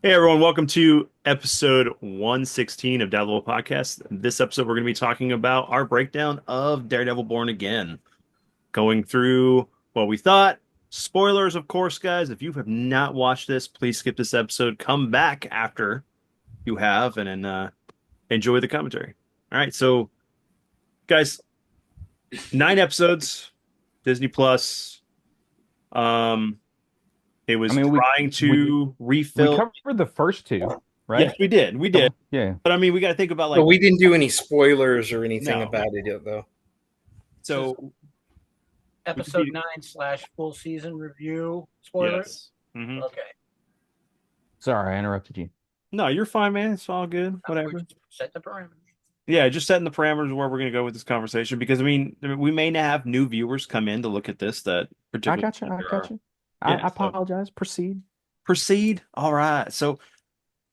Hey everyone, welcome to episode 116 of Daredevil Podcast. This episode, we're going to be talking about our breakdown of Daredevil Born Again, going through what we thought. Spoilers, of course, guys. If you have not watched this, please skip this episode. Come back after you have and then enjoy the commentary. All right, so guys, 9 episodes, Disney Plus. Um, it I was mean, trying we to we refill. covered the first two, Yes, right? we did, we did. Yeah. But I mean, we got to think about But like we didn't do any spoilers or anything no. about it yet, though. This is So we could episode be 9 / full season review. Spoilers. yes. Hmm. Okay. Sorry, I interrupted you. No, you're fine, man. It's all good. We Whatever. just set the parameters. Yeah, just setting the parameters of where we're going to go with this conversation because I mean, we may have new viewers come in to look at this that I particularly got you. I there got are. you. Yeah, I so apologize. Proceed. proceed. All right. So,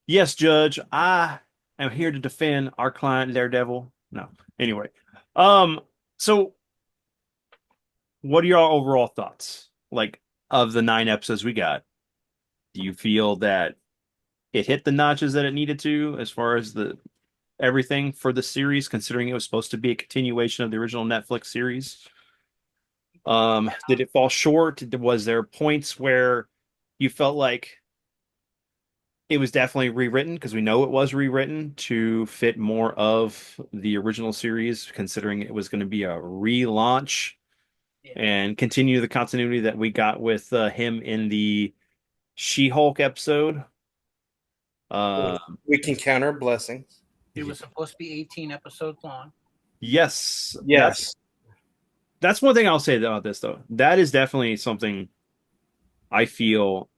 yes, Judge, I am here to defend our client Daredevil. No. Anyway. Um, so what are your overall thoughts like of the 9 episodes we got? Do you feel that it hit the notches that it needed to as far as the everything for the series, considering it was supposed to be a continuation of the original Netflix series? Did it fall short? Was there points where you felt like it was definitely rewritten? Because we know it was rewritten to fit more of the original series, considering it was going to be a relaunch Yeah. and continue the continuity that we got with him in the She-Hulk episode. Uh, We can count our blessings. It was supposed to be 18 episodes long. yes, Yes. that's one thing I'll say about this though. That is definitely something I feel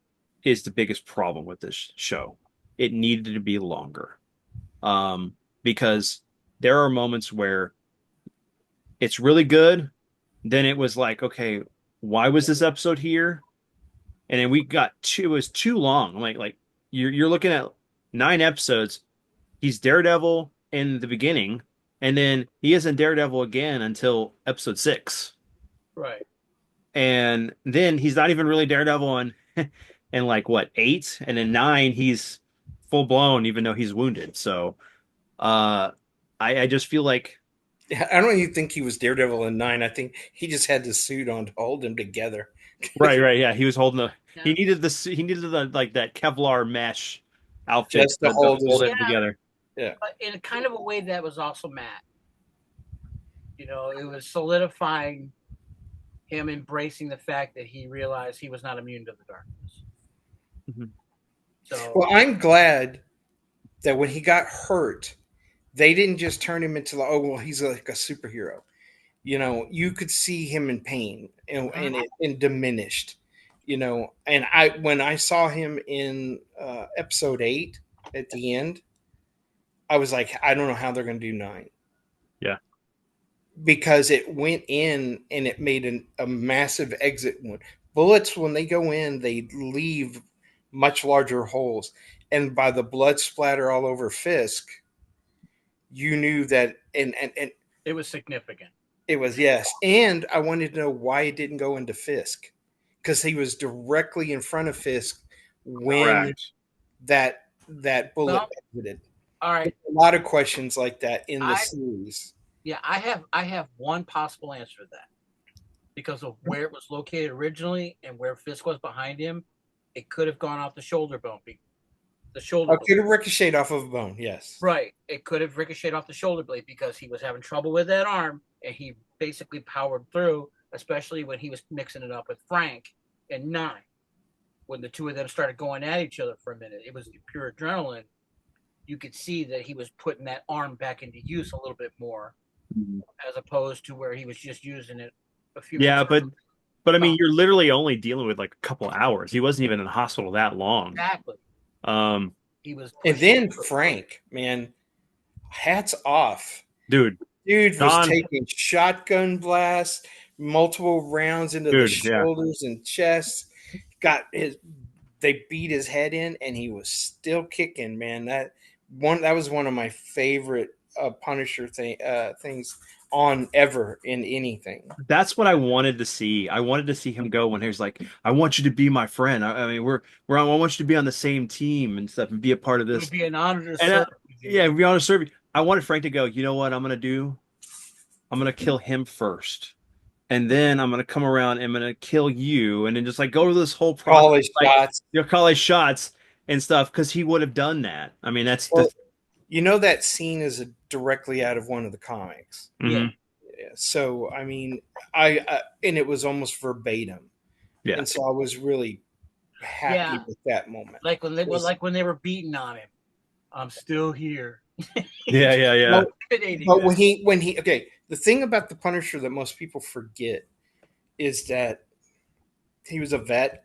is the biggest problem with this show. It needed to be longer. Because there are moments where it's really good. Then it was like, okay, why was this episode here? And then we got two, it was too long. Like you're looking at 9 episodes. He's Daredevil in the beginning, and then he isn't Daredevil again until episode 6. Right. And then he's not even really Daredevil in like what 8, and then 9 he's full blown even though he's wounded. So uh I just feel like I don't even think he was Daredevil in 9. I think he just had the suit on to hold him together. right, yeah, he was holding the Yeah. he needed the like that Kevlar mesh outfit Just to to hold hold his. him Yeah, together. Yeah. but in a kind of a way that was also Matt. It was solidifying him embracing the fact that he realized he was not immune to the darkness. Mhm. So Well, I'm glad that when he got hurt, they didn't just turn him into, oh, well, he's like a superhero. You could see him in pain and diminished. And when I saw him in episode 8 at the end, I was like, I don't know how they're going to do 9 Yeah. because it went in and it made a massive exit wound. Bullets, when they go in, they leave much larger holes. And by the blood splatter all over Fisk, you knew that, and it was significant. it was, yes. And I wanted to know why it didn't go into Fisk because he was directly in front of Fisk when Correct. that bullet Well, exited. all right. A lot of questions like that in the I series. Yeah, I have one possible answer to that. Because of where it was located originally and where Fisk was behind him, it could have gone off the shoulder bone. The shoulder Oh, blade. could have ricocheted off of a bone, yes. Right. It could have ricocheted off the shoulder blade because he was having trouble with that arm and he basically powered through, especially when he was mixing it up with Frank and 9. When the two of them started going at each other for a minute, it was pure adrenaline. You could see that he was putting that arm back into use a little bit more Mhm. as opposed to where he was just using it a few Yeah, minutes. but I mean you're literally only dealing with like a couple hours. He wasn't even in the hospital that long. Exactly. Um, He was And then Frank, man, hats off. dude, Dude was Don, taking shotgun blasts, multiple rounds into the dude, yeah. shoulders and chest. Got his They beat his head in and he was still kicking, man. That was one of my favorite Punisher things on ever in anything. That's what I wanted to see. I wanted to see him go when he was like, "I want you to be my friend. I mean, I want you to be on the same team and stuff and be a part of It this." would be an honor to And serve with you. yeah, be honest, serve you. I wanted Frank to go. You know what I'm gonna do? I'm gonna kill him first, and then I'm gonna come around and I'm gonna kill you, and then just like go through this whole process, Call his like shots. call his shots and stuff, because he would have done that. I mean, that's the Well, you know that scene is directly out of one of the comics. Yeah. mhm. Yeah, so I mean, I and it was almost verbatim, Yeah. and so I was really happy Yeah. with that moment. Like when they were Was- like when they were beating on him. I'm still here. Yeah, yeah, yeah. Well, Intimidating but them. when he okay, the thing about the Punisher that most people forget is that he was a vet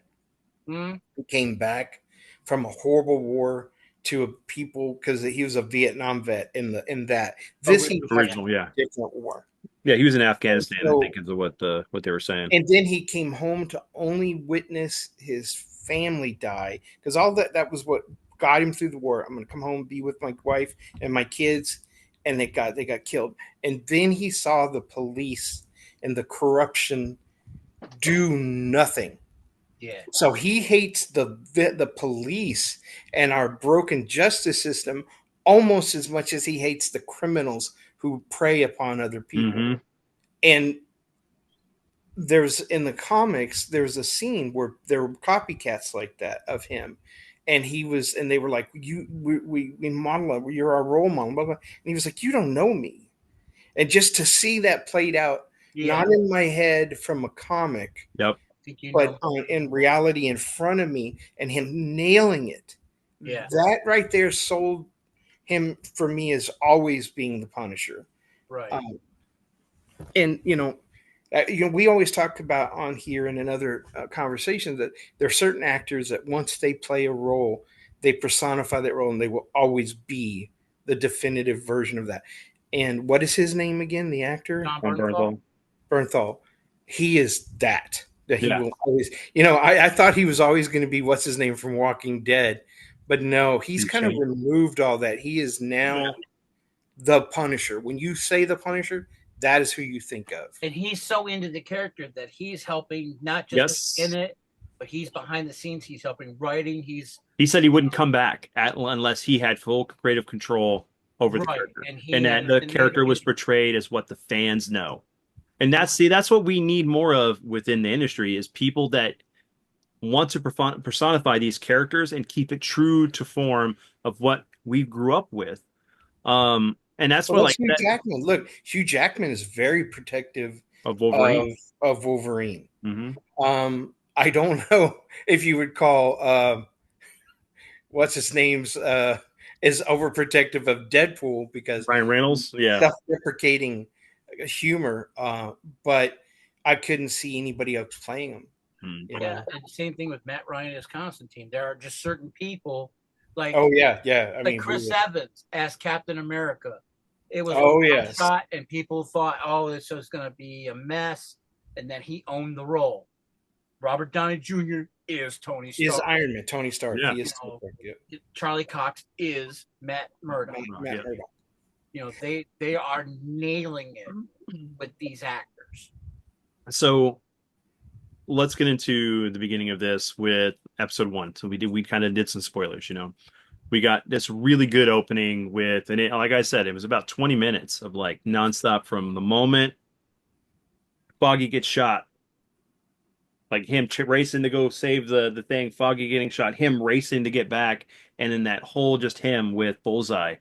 Hmm? who came back from a horrible war to a people because he was a Vietnam vet in that this he had Original, yeah. a different war. Yeah, he was in Afghanistan, I So think, is what they were saying. and then he came home to only witness his family die because all that was what got him through the war. I'm going to come home, be with my wife and my kids, and they got killed. And then he saw the police and the corruption do nothing. Yeah. So he hates the police and our broken justice system almost as much as he hates the criminals who prey upon other people. Hmm. And there's in the comics there's a scene where there were copycats like that of him, and they were like, we model, you're our role model, blah, blah. And he was like, you don't know me. And just to see that played out, Yeah. not in my head from a comic, Yep. I think you but know. in reality in front of me, and him nailing it, Yeah. that right there sold him for me as always being the Punisher. Right. And we always talk about on here and in other conversations that there are certain actors that once they play a role, they personify that role, and they will always be the definitive version of that. And what is his name again? The actor John Von Bernthal. Bernthal. Bernthal. He is that he Yeah. will always. I thought he was always going to be what's his name from Walking Dead, but no, he's He kind of changed. removed all that. He is now the Punisher. When you say the Punisher, that is who you think of. And he's so into the character that he's helping not just Yes. in it, but he's behind the scenes. He's helping writing. He said he wouldn't come back unless he had full creative control over the Right, character, and he and that has the been character able was to- portrayed as what the fans know. And that's what we need more of within the industry, is people that want to personify these characters and keep it true to form of what we grew up with. And that's Well, what that's like Hugh that Jackman. Look, Hugh Jackman is very protective of Wolverine. of Wolverine. Hmm. I don't know if you would call what's his name's is overprotective of Deadpool because Ryan Reynolds, yeah. self-deprecating humor, but I couldn't see anybody else playing him. Hmm. You Yeah, know? and the same thing with Matt Ryan as Constantine. There are just certain people, like Oh yeah. I like mean, Chris Evans as Captain America. It was Oh, one yes. shot, and people thought, "Oh, this was going to be a mess," and then he owned the role. Robert Downey Jr. is Tony he is Stark. Iron Man, Tony Stark. Yeah. He is You know, yeah. Charlie Cox is Matt Murdock. Matt Yeah. Murdock. They are nailing it with these actors. So let's get into the beginning of this with episode 1. So we kind of did some spoilers, We got this really good opening with, and like I said, it was about 20 minutes of like nonstop from the moment Foggy gets shot, like him racing to go save the thing, Foggy getting shot, him racing to get back, and then that whole just him with Bullseye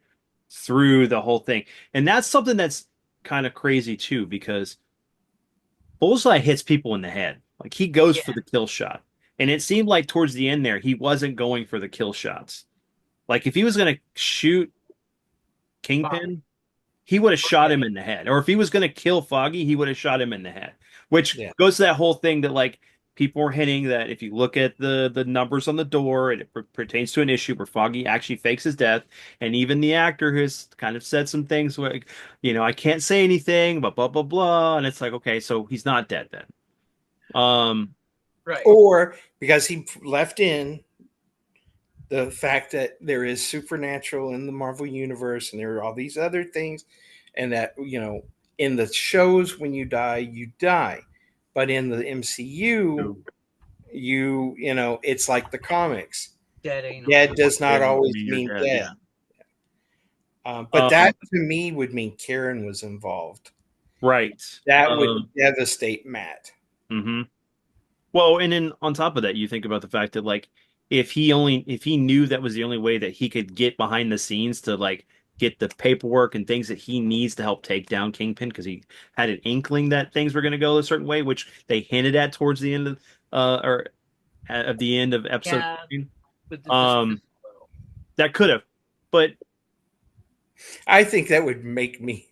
through the whole thing. And that's something that's kind of crazy too, because Bullseye hits people in the head. Like he goes for the kill shot. And it seemed like towards the end there, he wasn't going for the kill shots. Like if he was going to shoot Kingpin, he would have shot him in the head. Or if he was going to kill Foggy, he would have shot him in the head. Which goes to that whole thing that like people were hinting that if you look at the numbers on the door, it pertains to an issue where Foggy actually fakes his death. And even the actor has kind of said some things like, I can't say anything, but blah, blah, blah. And it's like, okay, so he's not dead then. Right. Or because he left in the fact that there is supernatural in the Marvel universe and there are all these other things, and that In the shows, when you die, you die. But in the MCU, it's like the comics. Dead ain't Dead always. does not Yeah, always you're mean dead. dead. Yeah. But Um, that to me would mean Karen was involved. right. That would devastate Matt. hmm Well, and then on top of that, you think about the fact that like if he knew that was the only way that he could get behind the scenes to like get the paperwork and things that he needs to help take down Kingpin because he had an inkling that things were going to go a certain way, which they hinted at towards the end of or at the end of episode Yeah, 13. but Um, that could have, but I think that would make me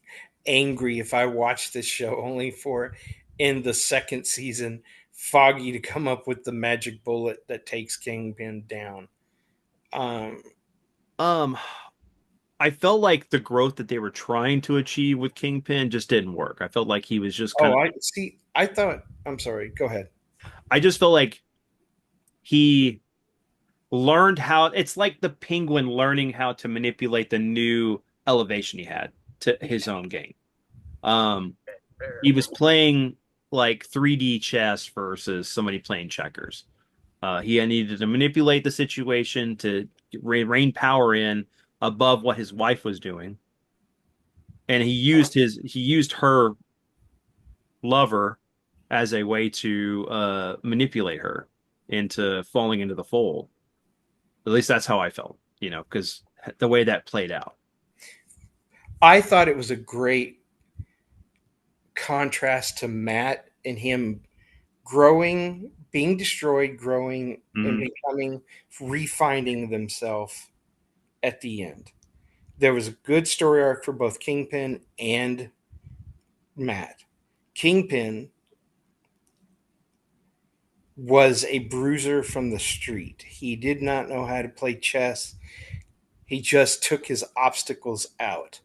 angry if I watched this show only for in the second season Foggy to come up with the magic bullet that takes Kingpin down. Um, um, I felt like the growth that they were trying to achieve with Kingpin just didn't work. I felt like he was just kind oh, of. I see. I thought. I'm sorry. Go ahead. I just felt like he learned how it's like the penguin learning how to manipulate the new elevation he had to his own game. Um, he was playing like 3D chess versus somebody playing checkers. He needed to manipulate the situation to rein power in above what his wife was doing, and he used her lover as a way to manipulate her into falling into the fold. At least that's how I felt, because the way that played out. I thought it was a great contrast to Matt and him growing, being destroyed, growing, and Mhm. becoming, refinding themselves at the end. There was a good story arc for both Kingpin and Matt. Kingpin was a bruiser from the street. He did not know how to play chess. He just took his obstacles out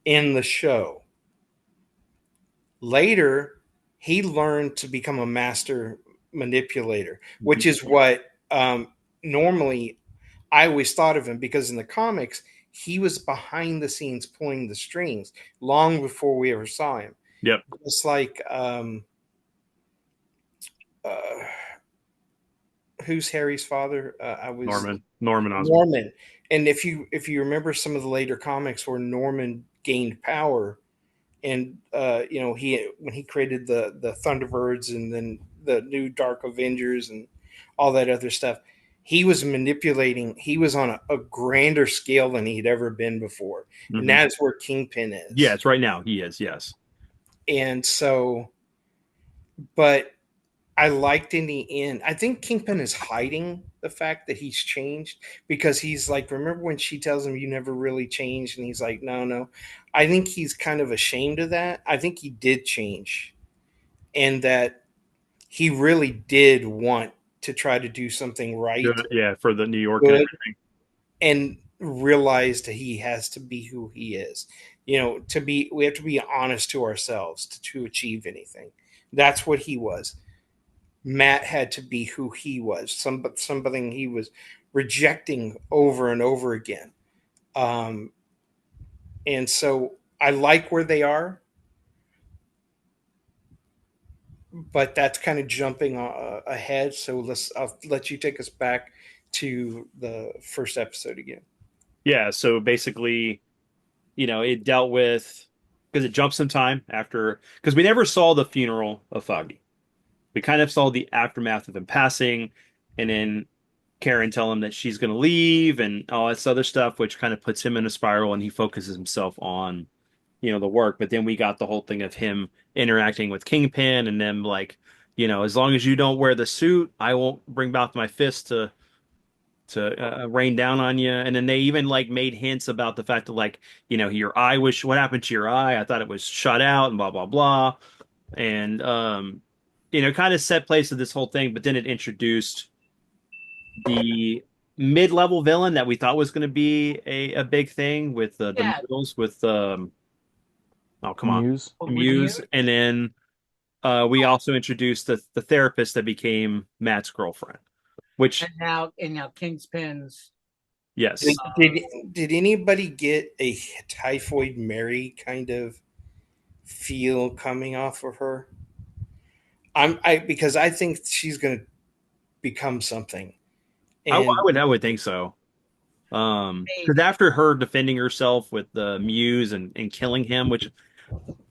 in the show. Later, he learned to become a master manipulator, which is what normally I always thought of him, because in the comics, he was behind the scenes pulling the strings long before we ever saw him. Yep. It's like uh, who's Harry's father? I was Norman Osborn. Norman. And if you remember some of the later comics where Norman gained power, and he when he created the Thunderbirds and then the new Dark Avengers and all that other stuff, he was manipulating. He was on a grander scale than he'd ever been before, and Mhm. that's where Kingpin Yeah, is. it's right now. He is. Yes. And so, but I liked in the end. I think Kingpin is hiding the fact that he's changed, because he's like, remember when she tells him you never really changed, and he's like, no, no. I think he's kind of ashamed of that. I think he did change, and that he really did want to try to do something right, Good. Yeah, for the New York and good, everything. and realized that he has to be who he is. We have to be honest to ourselves to achieve anything. That's what he was. Matt had to be who he was, something he was rejecting over and over again. Um, and so I like where they are, but that's kind of jumping ahead. So I'll let you take us back to the first episode again. Yeah. So basically, it dealt with because it jumps some time after because we never saw the funeral of Foggy. We kind of saw the aftermath of him passing, and then Karen tell him that she's going to leave and all this other stuff, which kind of puts him in a spiral, and he focuses himself on, the work. But then we got the whole thing of him interacting with Kingpin, and then like, as long as you don't wear the suit, I won't bring back my fist to rain down on you. And then they even like made hints about the fact that like, your eye was what happened to your eye? I thought it was shut out and blah blah blah. And kind of set place to this whole thing, but then it introduced the mid-level villain that we thought was going to be a big thing with the Yeah, Mutals with oh come on, Muse. with Muse, you. and then we also introduced the therapist that became Matt's girlfriend, which And now Kingspin's Did, yes, did, did anybody get a typhoid Mary kind of feel coming off of her. I because I think she's going to become something. And I would think so. Because Maybe. after her defending herself with the Muse and killing him, which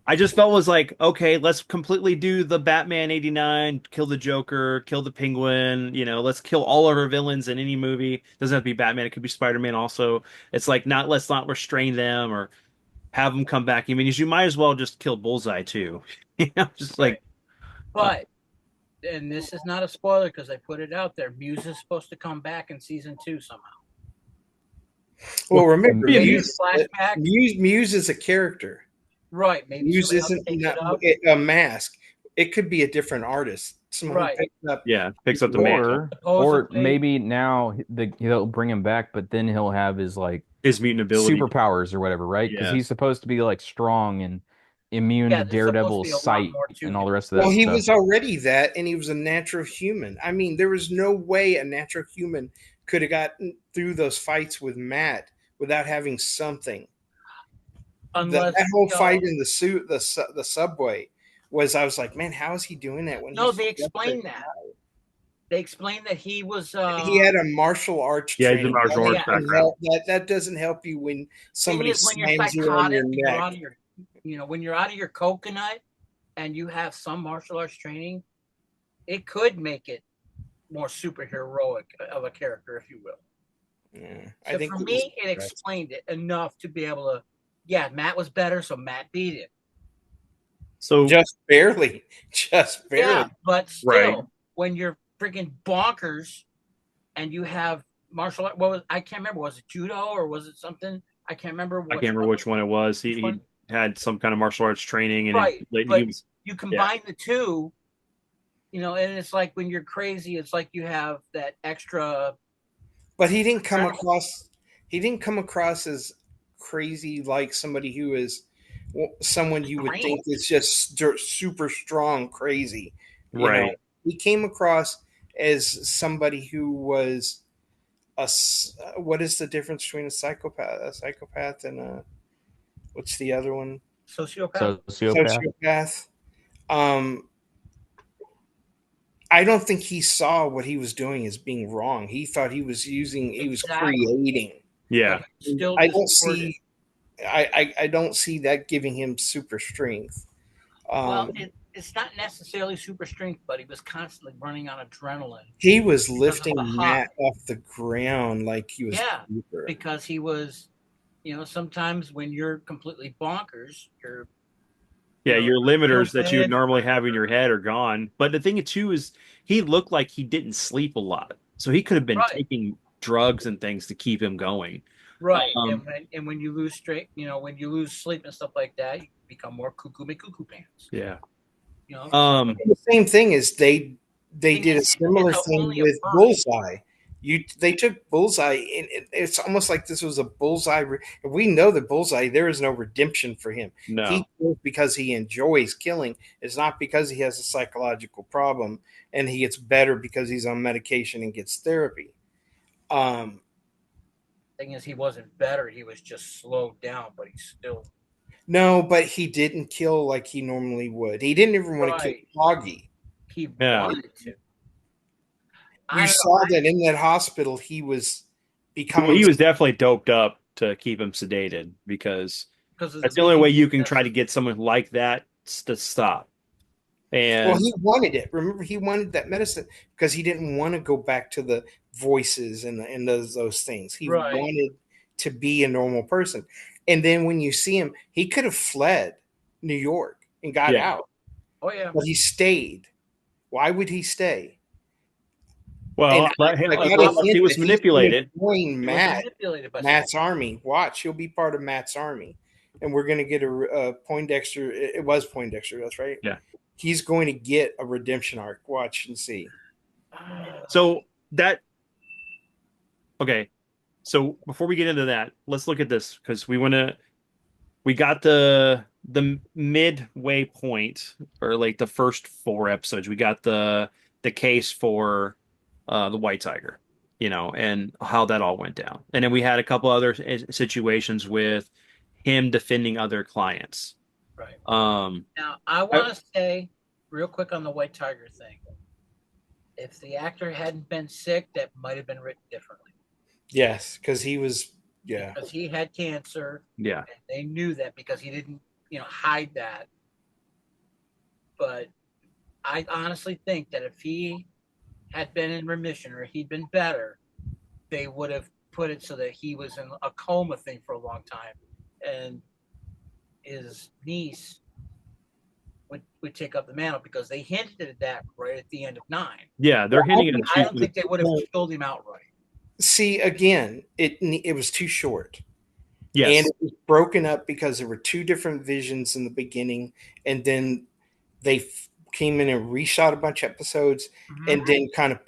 I just felt was like, okay, let's completely do the Batman 89, kill the Joker, kill the Penguin, let's kill all of our villains in any movie. Doesn't have to be Batman, it could be Spider-Man also. It's like let's not restrain them or have them come back. I mean, you might as well just kill Bullseye too. Just Right. like uh, But and this is not a spoiler because I put it out there. Muse is supposed to come back in season 2 somehow. well, remember, yeah, Maybe Muse, a flashback. Muse is a character. Right. Maybe Muse somebody else isn't takes it up. a mask. It could be a different artist, someone who Right. picked up. yeah, picks up the mantle. Or Supposedly. maybe now they'll bring him back, but then he'll have his like His mutant ability. superpowers or whatever, right? Because Yeah. he's supposed to be like strong and immune Yeah, to there's supposed to be Daredevil's a lot sight more to and all him. the rest of Well, that he stuff. was already that, and he was a natural human. I mean, there was no way a natural human could have gotten through those fights with Matt without having something. Unless, That whole fight in the suit, the subway, was, I was like, man, how is he doing that when no, he's they just a explained that. They explained that he was he had a martial arts Yeah, he's a training. martial arts yeah. background. That doesn't help you when Thing somebody is, when you're slams you on your psychotic and you're neck. out of your, when you're out of your coconut and you have some martial arts training, it could make it more superheroic of a character, if you will. Yeah, So I think for it was me, it explained it enough to be able to. Yeah, Matt was better, so Matt beat him. So just barely, just Yeah, barely. but right. still, when you're freaking bonkers and you have martial art, what was I can't remember. Was it judo or was it something? I can't remember I which can't remember one. which one it was. Which He one? had some kind of martial arts training, and Right, he but was you yeah. combine the two, and it's like when you're crazy, it's like you have that extra. But he didn't come across. He didn't come across as crazy like somebody who is someone you would think is just super strong, crazy. You know, Right. he came across as somebody who was what is the difference between a psychopath and a what's the other one? Sociopath. Sociopath. Sociopath. Um, I don't think he saw what he was doing as being wrong. He thought he was creating. Yeah. Still I don't distorted. see I don't see that giving him super strength. Well, it's not necessarily super strength, but he was constantly running on adrenaline. He was Because of lifting the Matt high. off the ground like he was Yeah, paper. because he was, sometimes when you're completely bonkers, Yeah, your limiters that you would stupid. normally have in your head are gone. But the thing too is he looked like he didn't sleep a lot. So he could have been Right. taking drugs and things to keep him going. Right. Um, And when you lose when you lose sleep and stuff like that, you become more cuckoo pants. yeah. And the same thing is they did a similar it's thing only a with first. Bullseye. They took Bullseye, and it's almost like this was a Bullseye. We know that Bullseye, there is no redemption for him. No. He kills because he enjoys killing. It's not because he has a psychological problem, and he gets better because he's on medication and gets therapy. Thing is, he wasn't better. He was just slowed down, but he's still No, but he didn't kill like he normally would. He didn't even want to kill right. Foggy. He Yeah. wanted to. You saw that in that hospital. He was Well, becoming. he was definitely doped up to keep him sedated because that's the only way you can try to get someone like that to stop. And Well, he wanted it. Remember, he wanted that medicine because he didn't want to go back to the voices and those things. He Right. wanted to be a normal person. And then when you see him, he could have fled New York and got Yeah. out, Oh yeah. but he stayed. Why would he stay? well, And he I got a hint was that he's manipulated. join He was Matt, manipulated by Matt's army. Watch, he'll be part of Matt's army, and we're going to get a Poindexter. It was Poindexter, that's right. Yeah. He's going to get a redemption arc. Watch and see. So that okay. So before we get into that, let's look at this because we got the midway point or like the first 4 episodes. We got the case for the White Tiger, and how that all went down. And then we had a couple other situations with him defending other clients. Right. Um, Now, I I- want to say real quick on the White Tiger thing. If the actor hadn't been sick, that might have been written differently Yes, because he was. Yeah. because he had cancer, yeah, and they knew that because he didn't, hide that. But I honestly think that if he had been in remission or he'd been better, they would have put it so that he was in a coma thing for a long time, and his niece would take up the mantle because they hinted at that right at the end of 9. yeah, they're hinting at I it. don't think they would have killed him outright. See, again, it was too short. And Yes, it was broken up because there were two different visions in the beginning, and then they came in and reshot a bunch of episodes, and then kind of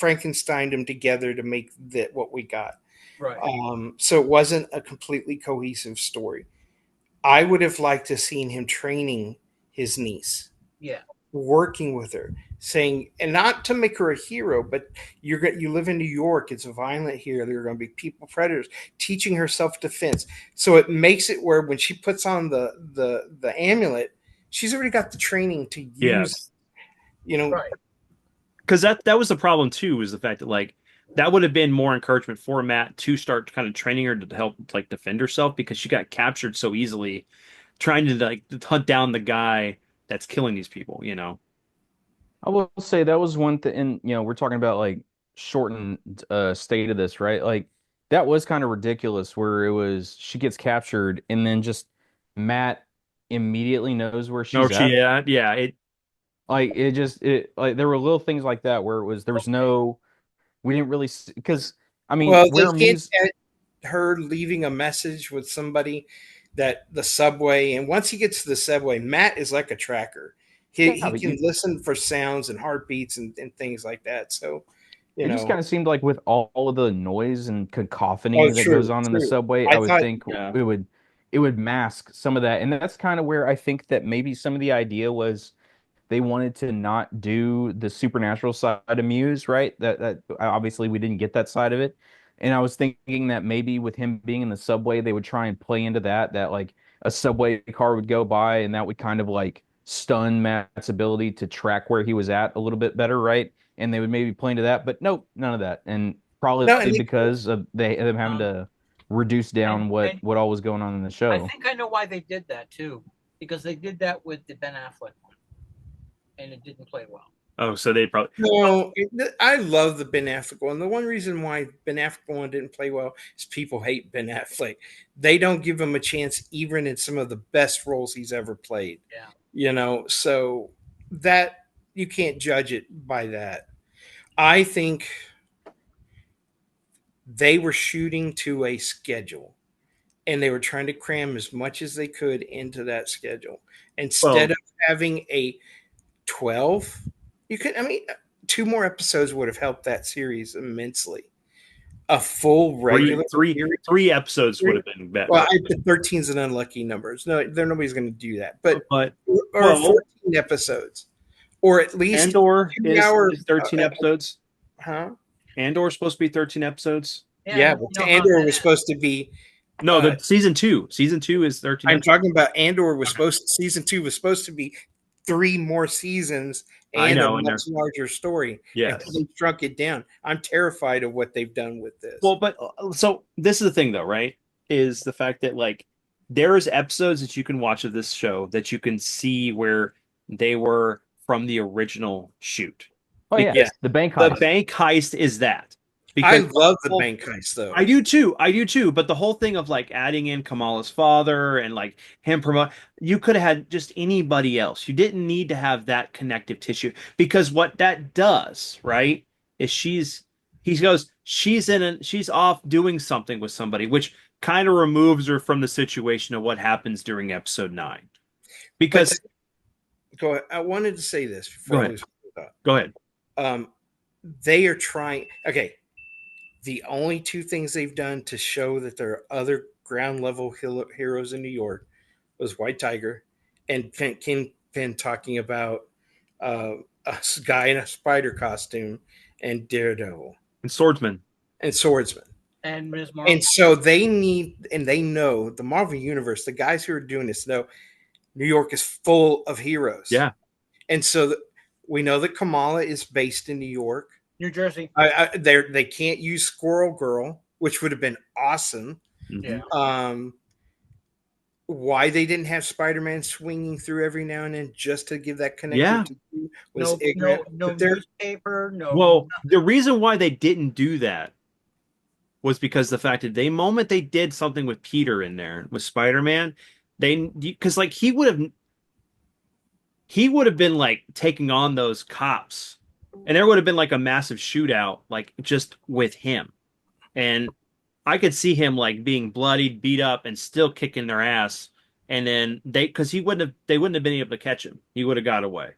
Frankensteined them together to make that what we got. Right. So it wasn't a completely cohesive story. I would have liked to seen him training his niece, Yeah. working with her, saying, and not to make her a hero, but you live in New York. It's violent here. There are going to be people predators. Teaching her self defense, so it makes it where when she puts on the amulet, she's already got the training to use. yes, Right. because that was the problem too, is the fact that like that would have been more encouragement for Matt to start kind of training her to help like defend herself because she got captured so easily, trying to like hunt down the guy that's killing these people. I will say that was one thing, and we're talking about like shortened state of this, right? Like that was kind of ridiculous where it was she gets captured and then just Matt immediately knows where No, she's at. yeah, it Like it like there were little things like that where there was no we didn't really because I mean Well, they where hint Muse at her leaving a message with somebody that the subway, and once he gets to the subway, Matt is like a tracker. He yeah, he but can listen for sounds and heartbeats and things like that. So, you it just know, kind of seemed like with all of the noise and oh, cacophony that goes true, on in the true. subway, I I would thought, think yeah. it would mask some of that. And that's kind of where I think that maybe some of the idea was they wanted to not do the supernatural side of Muse, right? That obviously we didn't get that side of it. And I was thinking that maybe with him being in the subway, they would try and play into that like a subway car would go by and that would kind of like stun Matt's ability to track where he was at a little bit better, right? And they would maybe play into that, but nope, none of that. And probably no, and because of them having Um, to reduce down and what all was going on in the I show. think I know why they did that too, because they did that with the Ben Affleck one, and it didn't play well. Oh, so they probably no, I love the Ben Affleck one. The one reason why Ben Affleck one didn't play well is people hate Ben Affleck. They don't give him a chance, even in some of the best roles he's ever played. Yeah. So that you can't judge it by that. I think they were shooting to a schedule and they were trying to cram as much as they could into that schedule. Instead well of having a 12, I mean, two more episodes would have helped that series immensely. A full three regular three series. three episodes would have been Well, better. the 13 is an unlucky number. No, nobody's going to do that. But But or well, 14 episodes, or at least Andor 2 hour. is 13 episodes. Huh? Andor is supposed to be 13 episodes. Yeah, Yeah, you but know how Andor that was ends. supposed to be. No, Uh, the season two is 13 I'm episodes. talking about Andor was season 2 was supposed to be 3 more seasons I and a know, and much they're larger story, and yes. they shrunk it down. I'm terrified of what they've done with this. Well, but so this is the thing though, right? Is the fact that like there is episodes that you can watch of this show that you can see where they were from the original shoot. Oh yeah, Because Yeah, the bank the heist. bank heist is that. I Because love the well, bank heist though. I do too. I do too. But the whole thing of like adding in Kamala's father and like him promote, you could have had just anybody else. You didn't need to have that connective tissue because what that does, right, is he goes, she's off doing something with somebody, which kind of removes her from the situation of what happens during episode 9. But Because go ahead. I wanted to say this go before I ahead, lose my thought. go ahead. Um, they are trying. Okay, the only two things they've done to show that there are other ground level heroes in New York was White Tiger and Kingpin talking about uh, a guy in a spider costume and Daredevil And Swordsman. and Swordsman. And Ms. Marvel. And so they need, and they know the Marvel Universe, the guys who are doing this know New York is full of heroes. Yeah. And so we know that Kamala is based in New York. New Jersey. They can't use Squirrel Girl, which would have been awesome. Mhm. Yeah. Why they didn't have Spider-Man swinging through every now and then just to give that Yeah. connection to you was No, ignorant. no But they're newspaper. No. Well, the reason why they didn't do that was because the fact that the moment they did something with Peter in there with Spider-Man, because like he would have been like taking on those cops, and there would have been like a massive shootout, like just with him. And I could see him like being bloodied, beat up, and still kicking their ass. And then because they wouldn't have been able to catch him. He would have got away.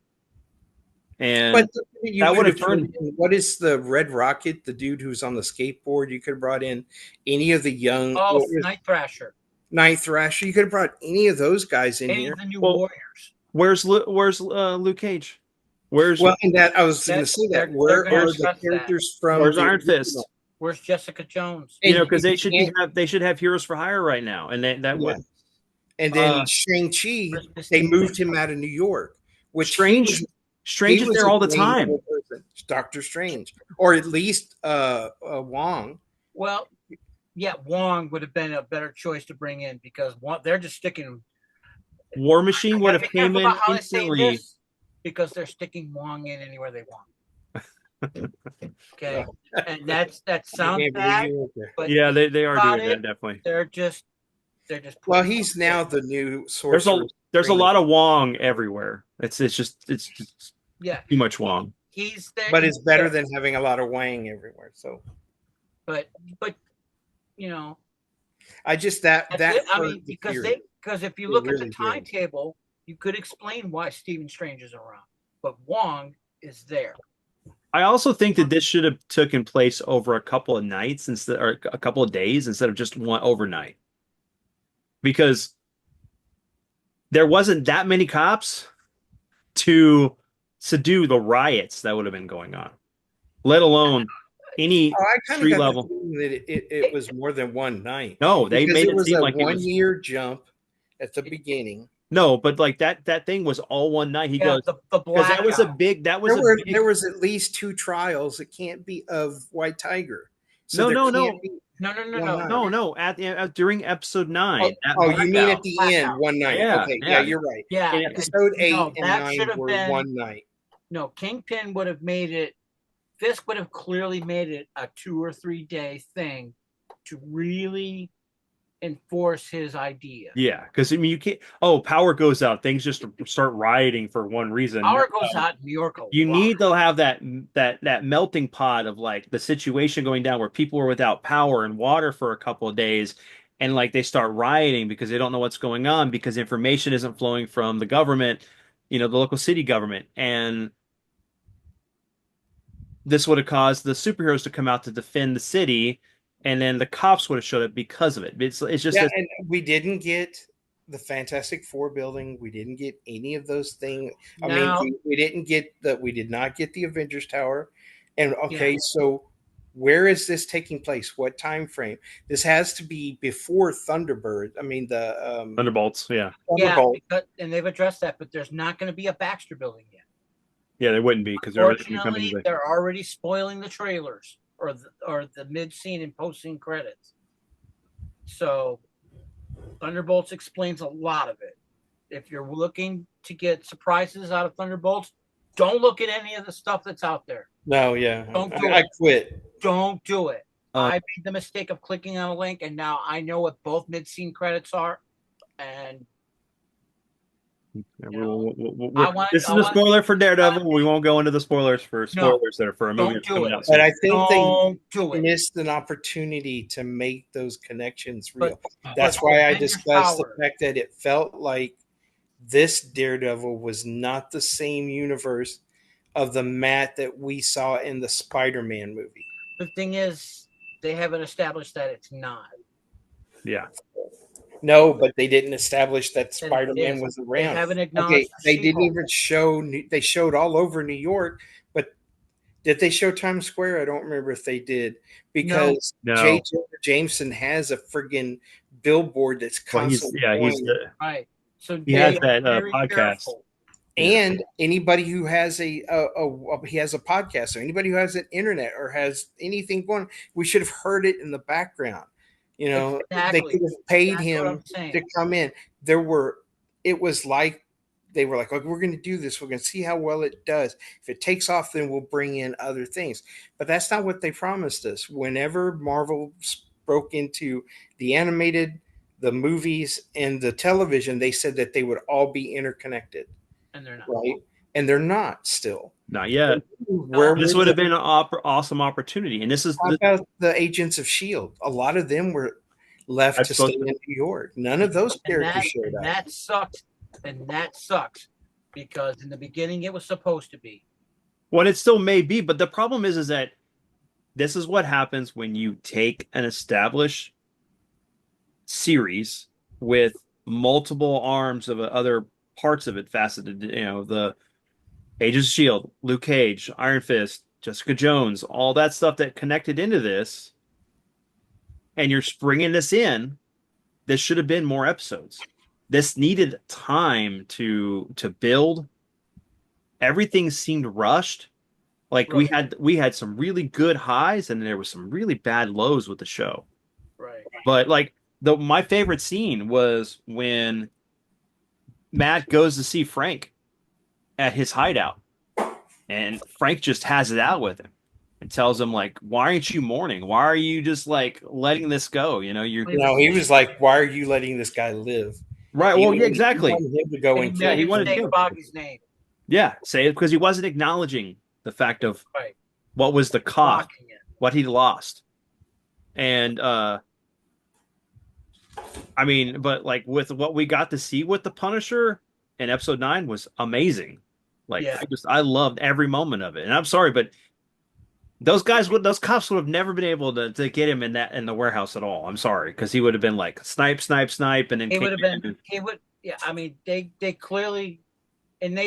but And you that would could have have turned turned. in, what is the Red Rocket, the dude who's on the skateboard? You could have brought in any of the young Oh, Night Thrasher. Night Thrasher. You could have brought any of those guys in Any here. of the new Well, Warriors. Where's Luke Cage? Where's Well, and that I was going to say that. They're Where gonna are the discuss that. characters from? where's the Iron original? Fist? Where's Jessica Jones? You know, And because you they should have heroes for hire right now, and that Yeah. would And then Shang-Chi, Where's they Mystique? moved him out of New York, which Strange is was there a all the main time. level person, Doctor Strange, or at least Wong. Well, yeah, Wong would have been a better choice to bring in because they're just sticking. War Machine would Gotta have be came careful in about how they say instantly. this, because they're sticking Wong in anywhere they want. Okay, and that sounds Can't believe bad, you went there. but Yeah, they are Got doing it. that definitely. they're just Well, putting- he's now the new There's sorcerer. a lot of Wong everywhere. It's just yeah. too much Wong. He's there, But it's better than having a lot of Wang everywhere. So but you know, I just that that's it. I hurt mean, the because theory. if you It look at really the did. timetable, you could explain why Stephen Strange is around, but Wong is there. I also think that this should have taken place over a couple of nights or a couple of days instead of just one overnight. Because there wasn't that many cops to subdue the riots that would have been going on, let alone any I kind of street got the level. feeling that it was more than one night. No, they Because made it it was seem a like it was 1 year jump at the beginning. no, but like that thing was all one night. He Yeah, goes the because that was a blackout. big There was at least 2 trials. It can't be of White Tiger. So No, there no, can't no. be No. one night. no during episode 9. You mean at the Blackout. end, one night? Yeah, Okay, yeah. you're right. Yeah, In Episode 8 no, and that 9 should have were been one night. no. Kingpin would have made it. Fisk would have clearly made it a 2 or 3 day thing to really enforce his idea. Yeah, because I mean you can't. Oh, power goes out. Things just start rioting for one reason. Power goes out in New York. You need to have that melting pot of like the situation going down where people are without power and water for a couple of days, and like they start rioting because they don't know what's going on because information isn't flowing from the government, the local city government, and this would have caused the superheroes to come out to defend the city, and then the cops would have showed up because of it. It's just Yeah, and we didn't get the Fantastic Four building. We didn't get any of those things. Now, we didn't get that. We did not get the Avengers Tower. And okay, so where is this taking place? What time frame? This has to be before Thunderbird. I mean the Thunderbolts. Yeah, Thunderbolt. and they've addressed that, but there's not going to be a Baxter building yet. yeah, they wouldn't be because they're already coming. Fortunately, they're already spoiling the trailers or the mid scene and post scene credits. So Thunderbolts explains a lot of it. If you're looking to get surprises out of Thunderbolts, don't look at any of the stuff that's out there. No, yeah. Don't do I it. quit. Don't do it. I made the mistake of clicking on a link, and now I know what both mid scene credits are. And this is a spoiler for Daredevil. We won't go into the spoilers that are for a movie that's coming out soon. But I think they missed an opportunity to make those connections real. That's why I discussed the fact that it felt like this Daredevil was not the same universe of the Matt that we saw in the Spider-Man movie. The thing is, they haven't established that it's not. Yeah. No, but they didn't establish that Spider-Man was around. They haven't acknowledged. They didn't even show. They showed all over New York, but did they show Times Square? I don't remember if they did because J. Jonah Jameson has a friggin' billboard that's constantly right. So He they has are that very podcast. careful. Yeah. And anybody who has he has a podcast, or anybody who has an internet or has anything going, we should have heard it in the background. You know, they Exactly. could have paid That's what I'm him saying. to come in. There were, it was like they were like, "Okay, we're going to do this. We're going to see how well it does. If it takes off, then we'll bring in other things." But that's not what they promised us. Whenever Marvel broke into the animated, the movies, and the television, they said that they would all be interconnected, And they're not. right? And they're not still. Not yet. Where This was would have it? been an awesome opportunity, and this is How about the Agents of Shield? A lot of them were left That's to stay supposed in New York. None of those And characters showed and up. that sucks. And that sucks because in the beginning it was supposed to be. what it still may be. But the problem is that this is what happens when you take an established series with multiple arms of other parts of it faceted. You know, the Agents of Shield, Luke Cage, Iron Fist, Jessica Jones, all that stuff that connected into this, and you're springing this in. This should have been more episodes. This needed time to build. Everything seemed rushed. Like Right. we had some really good highs and there was some really bad lows with the show. Right. But like my favorite scene was when Matt goes to see Frank at his hideout and Frank just has it out with him and tells him like, why aren't you mourning? Why are you just like letting this go? You know, you're He was like, "Why are you letting this guy live?" right. He Well, yeah, wanted, he exactly. wanted him to go And and he kill made he him wanted say to. Bobby's name. Yeah, say it because he wasn't acknowledging the fact of Right. what was the cost, Mocking it. what he lost. And I mean, but like with what we got to see with the Punisher in episode 9 was amazing. Like Yeah. I loved every moment of it. And I'm sorry, but those cops would have never been able to get him in the warehouse at all. I'm sorry, because he would have been like snipe, snipe, snipe, and then He came would have been in. he would yeah, I mean they clearly and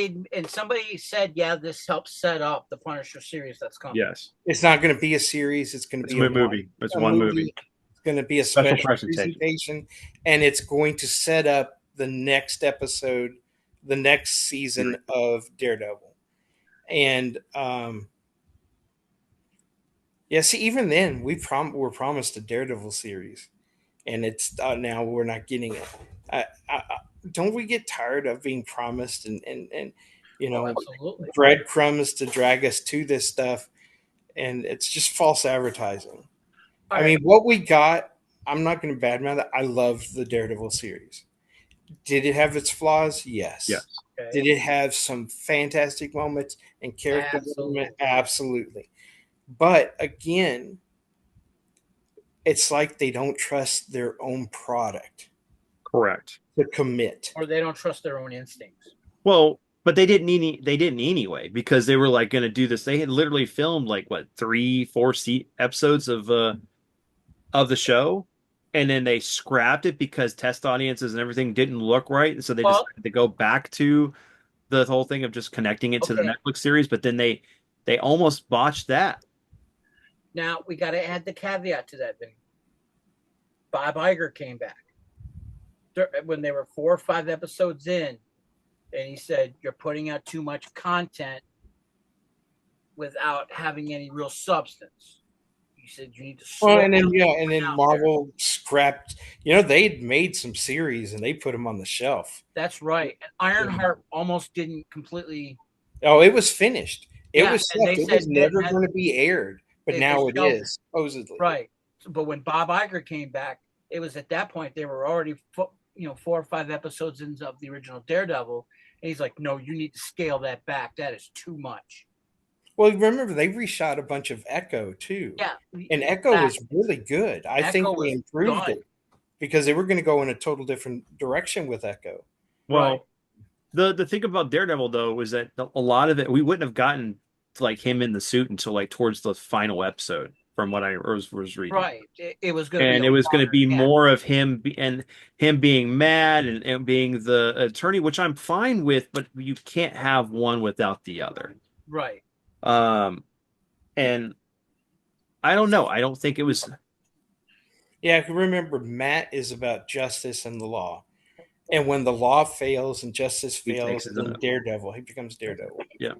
somebody said, yeah, this helps set up the Punisher series that's coming. Yes. It's not going to be a series. It's going to It's be a movie. It's a one movie. It's going to be a Special special presentation. presentation, and it's going to set up the next episode, the next season of Daredevil. And yeah, see, even then we're promised a Daredevil series, and it's now we're not getting it. Don't we get tired of being promised and you Oh, know absolutely. breadcrumbs to drag us to this stuff, and it's just false advertising. All I right. mean, what we got, I'm not going to badmouth it. I loved the Daredevil series. Did it have its flaws? Yes. Yes. Okay. Did it have some fantastic moments and character development? Absolutely. But again, it's like they don't trust their own product Correct. to commit. Or they don't trust their own instincts. Well, but they didn't anyway because they were like going to do this. They had literally filmed like what 3, 4 episodes of the show, and then they scrapped it because test audiences and everything didn't look right. So they decided to go back to the whole thing of just connecting it to the Netflix series. But then they almost botched that. Now we got to add the caveat to that, Vinny. Bob Iger came back when they were 4 or 5 episodes in, and he said, "You're putting out too much content without having any real substance." He said, "You need to slow." Well, and then Marvel scrapped. You know, they'd made some series and they put them on the shelf. That's right. And Ironheart almost didn't completely. Oh, it was finished. It was and they it said was never going to be aired, but now it is supposedly. Right. But when Bob Iger came back, it was at that point they were already 4 or 5 episodes into the original Daredevil, and he's like, "No, you need to scale that back. That is too much." Well, remember they reshot a bunch of Echo too. Yeah, and Echo was really good. I think they improved it because they were going to go in a total different direction with Echo. Well, the thing about Daredevil though was that a lot of it we wouldn't have gotten to like him in the suit until like towards the final episode, from what I was reading. Right. It was going to and be it was going to be more of him and him being mad and being the attorney, which I'm fine with, but you can't have one without the other. Right. And I don't know. I don't think it was. Yeah, I can remember Matt is about justice and the law. And when the law fails and justice He fails, takes it then up. Daredevil, he becomes Daredevil. Yeah.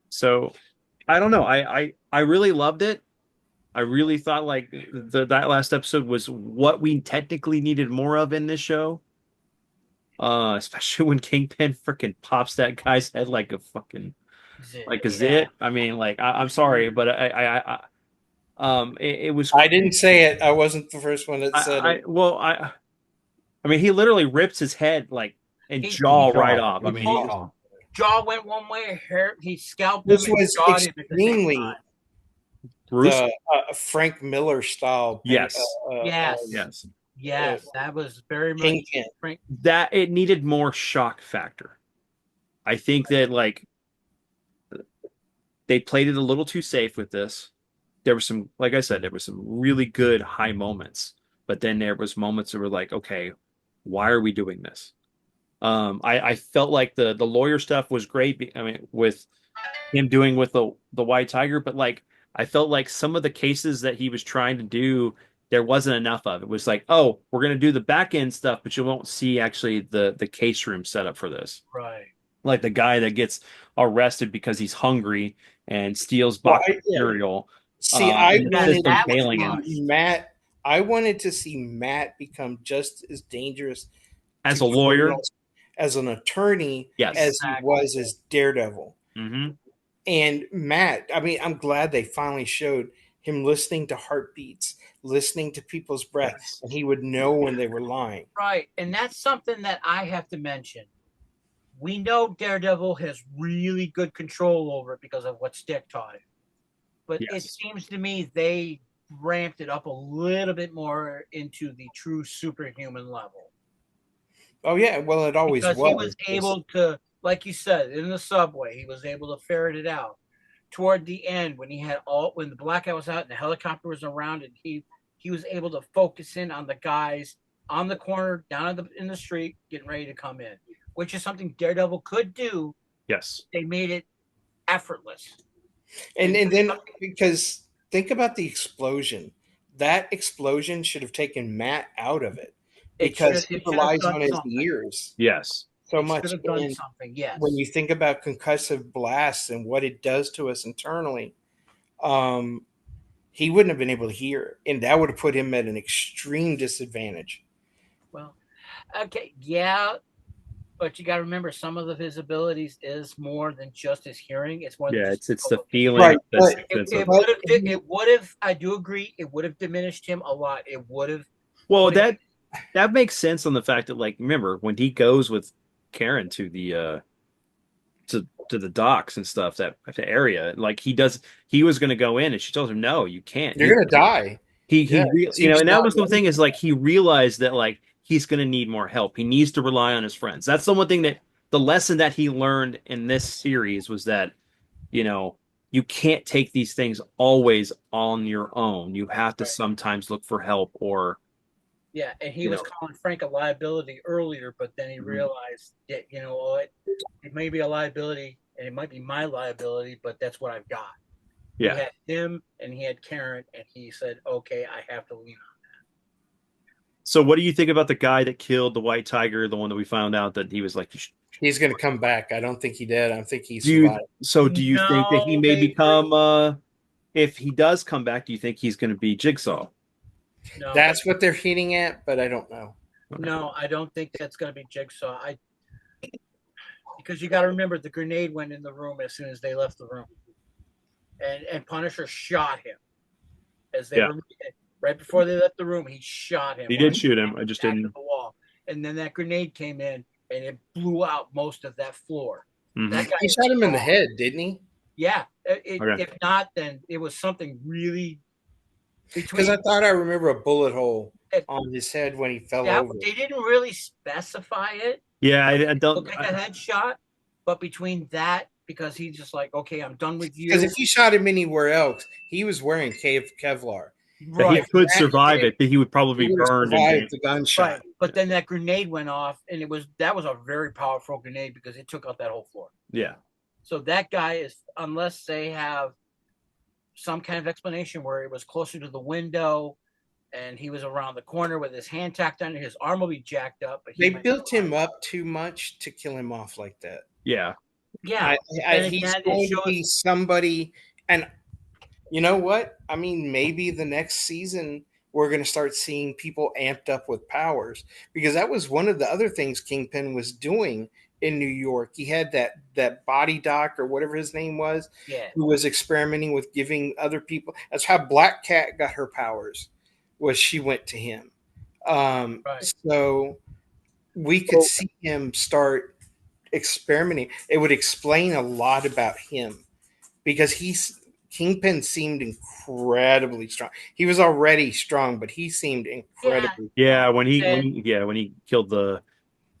So I don't know. I really loved it. I really thought like that last episode was what we technically needed more of in this show. Especially when Kingpin freaking pops that guy's head like a fucking like a Yeah. zit. I mean, like I'm sorry, but it was I didn't say it. I wasn't the first one that said it. well I mean he literally rips his head like and He- jaw right Jaw. off. I His mean he just jaw. Jaw went one way, hair, he scalped him This and was jawed him at the same extremely time. Bruce. the Frank Miller style. Yes. Yes. Yes. Yes, that was very much Kingpin. Frank. That it needed more shock factor. I think that like they played it a little too safe with this. There was some, like I said, there was some really good high moments, but then there was moments that were like, okay, why are we doing this? I felt like the lawyer stuff was great. I mean, with him doing with the white tiger, but like I felt like some of the cases that he was trying to do, there wasn't enough of. It was like, oh, we're gonna do the back end stuff, but you won't see actually the case room set up for this. Right. Like the guy that gets arrested because he's hungry and steals Well, box of cereal, See, I and the wanted system that was failing him rushed. Matt. I wanted to see Matt become just as dangerous as to a lawyer. criminals as an attorney Yes. as he was as Daredevil. Hmm. And Matt, I mean, I'm glad they finally showed him listening to heartbeats, listening to people's breath, Yes. and he would know when they were lying. Right. And that's something that I have to mention. We know Daredevil has really good control over it because of what Stick taught him. But it Yes. seems to me they ramped it up a little bit more into the true superhuman level. Oh yeah, well, it always Because was. he was able to, like you said, in the subway, he was able to ferret it out. Toward the end, when when the blackout was out and the helicopter was around, and he was able to focus in on the guys on the corner down in the street getting ready to come in, which is something Daredevil could do. Yes. They made it effortless. And then because think about the explosion. That explosion should have taken Matt out of it because he relies on his ears Yes. so It much. should have done And something. Yes. when you think about concussive blasts and what it does to us internally, he wouldn't have been able to hear, and that would have put him at an extreme disadvantage. Well, okay, yeah, but you got to remember some of his abilities is more than just his hearing. It's more than Yeah. just It's the feeling. Right, That's, but- that's it would have. It would have. I do agree. It would have diminished him a lot. It would have. well, But that makes sense on the fact that like remember when he goes with Karen to the to the docks and stuff that area like he was going to go in and she told him no you can't You're gonna die. Yeah, you know and that not was the ready. thing is like he realized that like he's going to need more help. He needs to rely on his friends. That's the one thing that the lesson that he learned in this series was that you know you can't take these things always on your own. You have to sometimes look for help or yeah, and he you was know. calling Frank a liability earlier, but then he Mhm. realized that it may be a liability and it might be my liability, but that's what I've got. Yeah. He had him and he had Karen, and he said, "Okay, I have to lean on." So what do you think about the guy that killed the white tiger, the one that we found out that he was like He's gonna come back. I don't think he did. I think he do you survived. do you think that he No, may they- become if he does come back, do you think he's going to be Jigsaw? No, That's what they're hinting at, but I don't know. no, I don't think that's going to be Jigsaw. Because you got to remember the grenade went in the room as soon as they left the room, and Punisher shot him as they Yeah. were right before they left the room. He shot him. He did shoot him. I just Back to didn't. the wall, and then that grenade came in and it blew out most of that floor. Mhm. That guy He is shot him in the strong. head, didn't he? Yeah. Okay. If not, then it was something really between. Because I thought I remember a bullet hole It- on his head when he fell that, over. they didn't really specify it. Yeah, I don't. Look like a headshot, but between that, because he's just like, okay, I'm done with you. Because if he shot him anywhere else, he was wearing Kevlar. That he could survive it, but he would probably He be would have burned. survived the gunshot. Right, but then that grenade went off, and that was a very powerful grenade because it took out that whole floor. Yeah. So that guy is, unless they have some kind of explanation where it was closer to the window, and he was around the corner with his hand tacked under. His arm will be jacked up, but They built him up too much to kill him off like that. Yeah. Yeah, He's going to be somebody, and you know what? I mean, maybe the next season we're going to start seeing people amped up with powers, because that was one of the other things Kingpin was doing in New York. He had that body doc or whatever his name was, who was experimenting with giving other people. That's how Black Cat got her powers, was she went to him. So we could see him start experimenting. It would explain a lot about him, because Kingpin seemed incredibly strong. He was already strong, but he seemed incredibly strong. When he killed the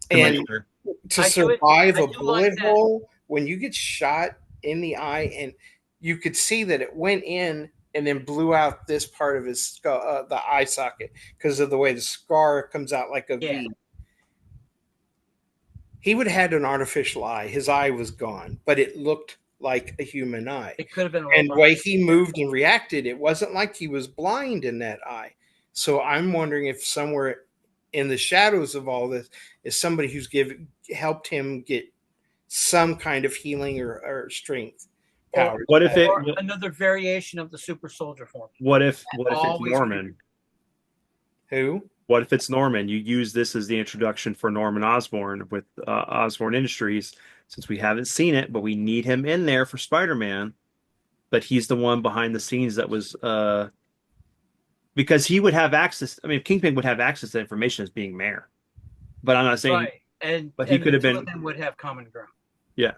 commander. And to survive a bullet hole, when you get shot in the eye, and you could see that it went in and then blew out this part of his skull, the eye socket, because of the way the scar comes out like a V. He would have had an artificial eye. His eye was gone, but it looked like a human eye. It could have been. And the way he moved and reacted, it wasn't like he was blind in that eye. So I'm wondering if somewhere in the shadows of all this is somebody who's helped him get some kind of healing or strength power. What if another variation of the super soldier form? What if it's Norman? Who? What if it's Norman? You use this as the introduction for Norman Osborn with Osborn Industries, since we haven't seen it, but we need him in there for Spider-Man. But he's the one behind the scenes that was because he would have access. I mean, Kingpin would have access to information as being mayor. But I'm not saying, but he could have been. Them would have common ground. Yeah.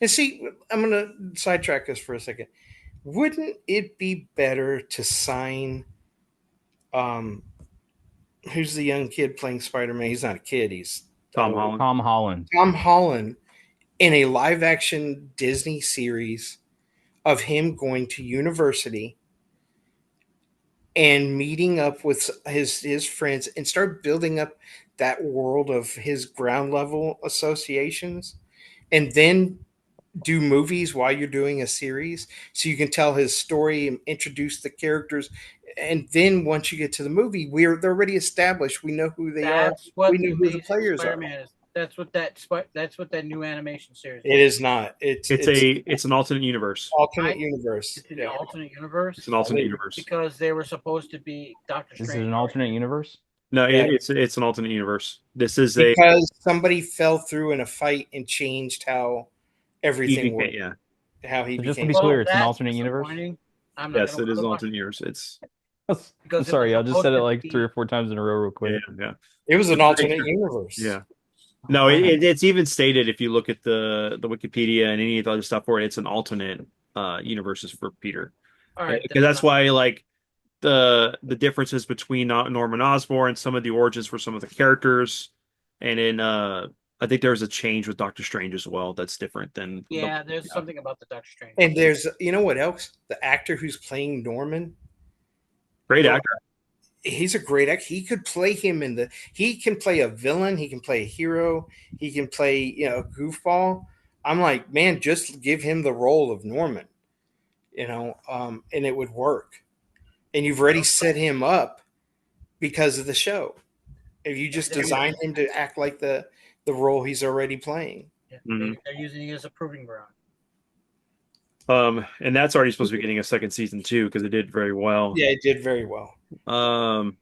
And see, I'm going to sidetrack us for a second. Wouldn't it be better to sign? Who's the young kid playing Spider-Man? He's not a kid. He's Tom Holland. Tom Holland in a live-action Disney series of him going to university and meeting up with his friends and start building up that world of his ground level associations, and then do movies while you're doing a series, so you can tell his story and introduce the characters. And then once you get to the movie, they're already established. We know who they are. We know who the players Spider-Man are. Is. That's what that new animation series is. It is not. It's an alternate universe. Alternate universe. It's an alternate universe. It's an alternate universe because they were supposed to be Doctor Strange. Is it an alternate universe? No, it's an alternate universe. This is because somebody fell through in a fight and changed how everything worked. Yeah. How he just to be clear, it's an alternate universe. Yes, it is an alternate universe. It's. I'm sorry, I just said it like 3 or 4 times in a row, real quick. Yeah. It was an alternate universe. Yeah. No, it's even stated if you look at the Wikipedia and any of the other stuff for it, it's an alternate universes for Peter. All right, because that's why like the differences between Norman Osborn, some of the origins for some of the characters, and in I think there's a change with Doctor Strange as well that's different than there's something about the Doctor Strange. And there's what else? The actor who's playing Norman, great actor. He's a great actor. He could play him he can play a villain, he can play a hero, he can play, a goofball. I'm like, man, just give him the role of Norman, and it would work. And you've already set him up because of the show. If you just design him to act like the role he's already playing. Yeah, they're using it as a proving ground. And that's already supposed to be getting a second season too, because it did very well. Yeah, it did very well. But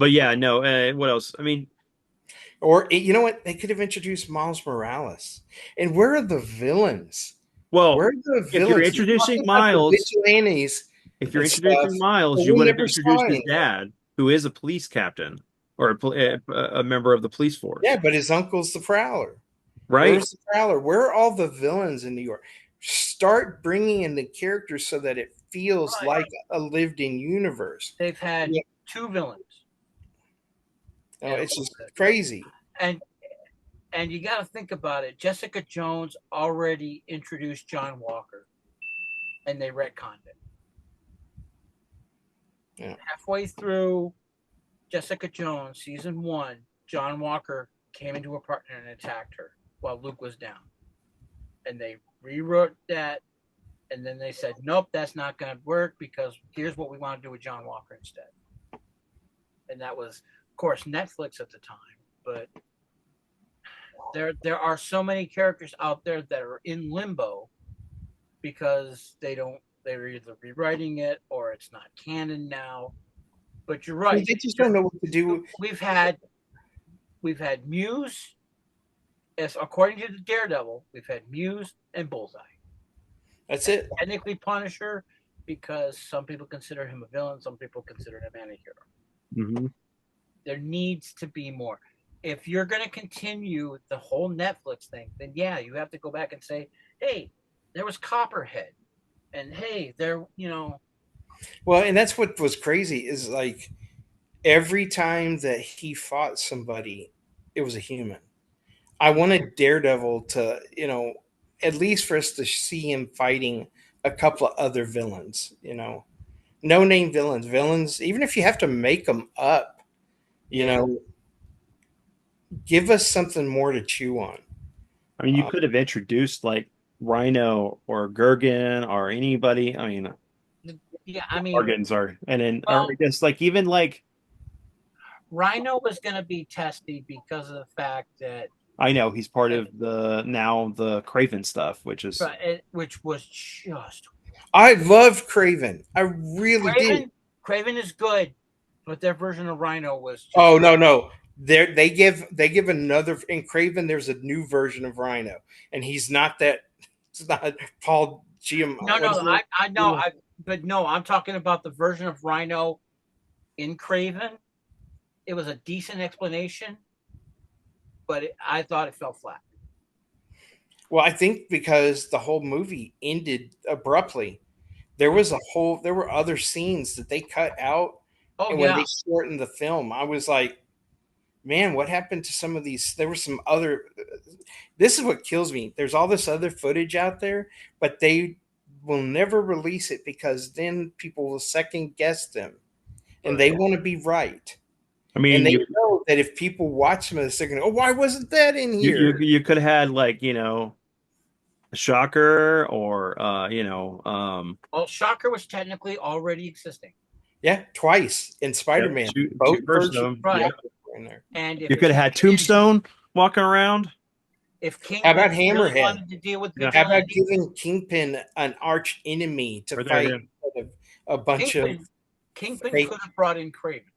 yeah, no. What else? I mean, or you know what? They could have introduced Miles Morales. And where are the villains? Well, where are the villains? If you're introducing Miles, vigilantes. If you're introducing Miles, you would have introduced his dad, who is a police captain or a member of the police force. Yeah, but his uncle's the Prowler. Right? Where's the Prowler? Where are all the villains in New York? Start bringing in the characters so that it feels like a lived-in universe. They've had 2 villains. No, it's just crazy. And you got to think about it. Jessica Jones already introduced John Walker, and they retconned it. Yeah. Halfway through Jessica Jones season 1, John Walker came into her partner and attacked her while Luke was down, and they rewrote that And then they said, nope, that's not going to work because here's what we want to do with John Walker instead. And that was, of course, Netflix at the time. But there are so many characters out there that are in limbo because they're either rewriting it or it's not canon now. But you're right. They just don't know what to do. We've had Muse, as according to the Daredevil, we've had Muse and Bullseye. That's it. Technically Punisher, because some people consider him a villain, some people consider him an anti-hero. Mm-hmm. There needs to be more. If you're going to continue the whole Netflix thing, then yeah, you have to go back and say, hey, there was Copperhead, and hey, there, Well, and that's what was crazy is like every time that he fought somebody, it was a human. I wanted Daredevil to, at least for us to see him fighting a couple of other villains, no name villains, even if you have to make them up, give us something more to chew on. I mean, you could have introduced like Rhino or Gergen or anybody. I mean, organs are, and then or just like even like Rhino was going to be testy because of the fact that I know he's part of the Craven stuff, which was just. I loved Craven. I really did. Craven is good, but their version of Rhino was. No. They give another in Craven. There's a new version of Rhino, and he's not that. It's not Paul Giamatti. No, I know. But no, I'm talking about the version of Rhino in Craven. It was a decent explanation, but I thought it fell flat. Well, I think because the whole movie ended abruptly. There were other scenes that they cut out. Oh, and when they shortened the film, I was like, man, what happened to some of these? There were some other. This is what kills me. There's all this other footage out there, but they will never release it because then people will second guess them, and they want to be right. I mean, and they know that if people watch them, they're going, "Oh, why wasn't that in here?" You could have had like a Shocker or Well, Shocker was technically already existing. Yeah, twice in Spider-Man. Both versions, right? Yeah. In there. And you could have had Tombstone walking around. If Kingpin how about Hammerhead? Really wanted to deal with how about giving Kingpin an arch enemy to fight a bunch of Kingpin could have brought in Craven.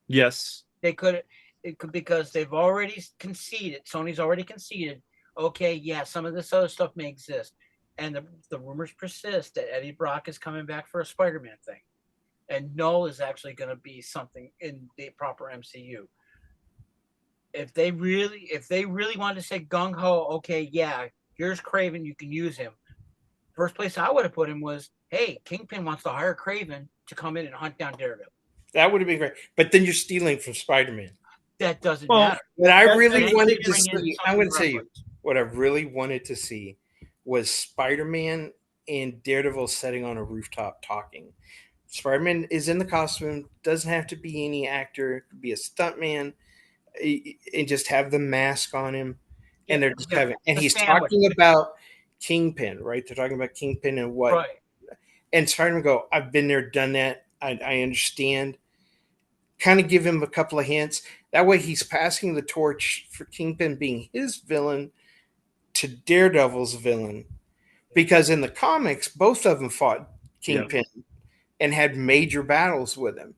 Yes, they could. It could because they've already conceded. Sony's already conceded. Okay, yeah, some of this other stuff may exist, and the rumors persist that Eddie Brock is coming back for a Spider-Man thing, and Null is actually going to be something in the proper MCU. If they really wanted to say gung ho, okay, yeah, here's Craven, you can use him. First place I would have put him was, hey, Kingpin wants to hire Craven to come in and hunt down Daredevil. That would have been great, but then you're stealing from Spider-Man. That doesn't matter. What I really wanted to see, I'm going to tell you, what I really wanted to see was Spider-Man and Daredevil sitting on a rooftop talking. Spider-Man is in the costume, doesn't have to be any actor, it could be a stuntman, and just have the mask on him. And they're just having, and he's talking about Kingpin, right? They're talking about Kingpin and what. Right. And Spider-Man go, I've been there, done that. I understand. Kind of give him a couple of hints. That way he's passing the torch for Kingpin being his villain to Daredevil's villain. Because in the comics, both of them fought Kingpin and had major battles with him.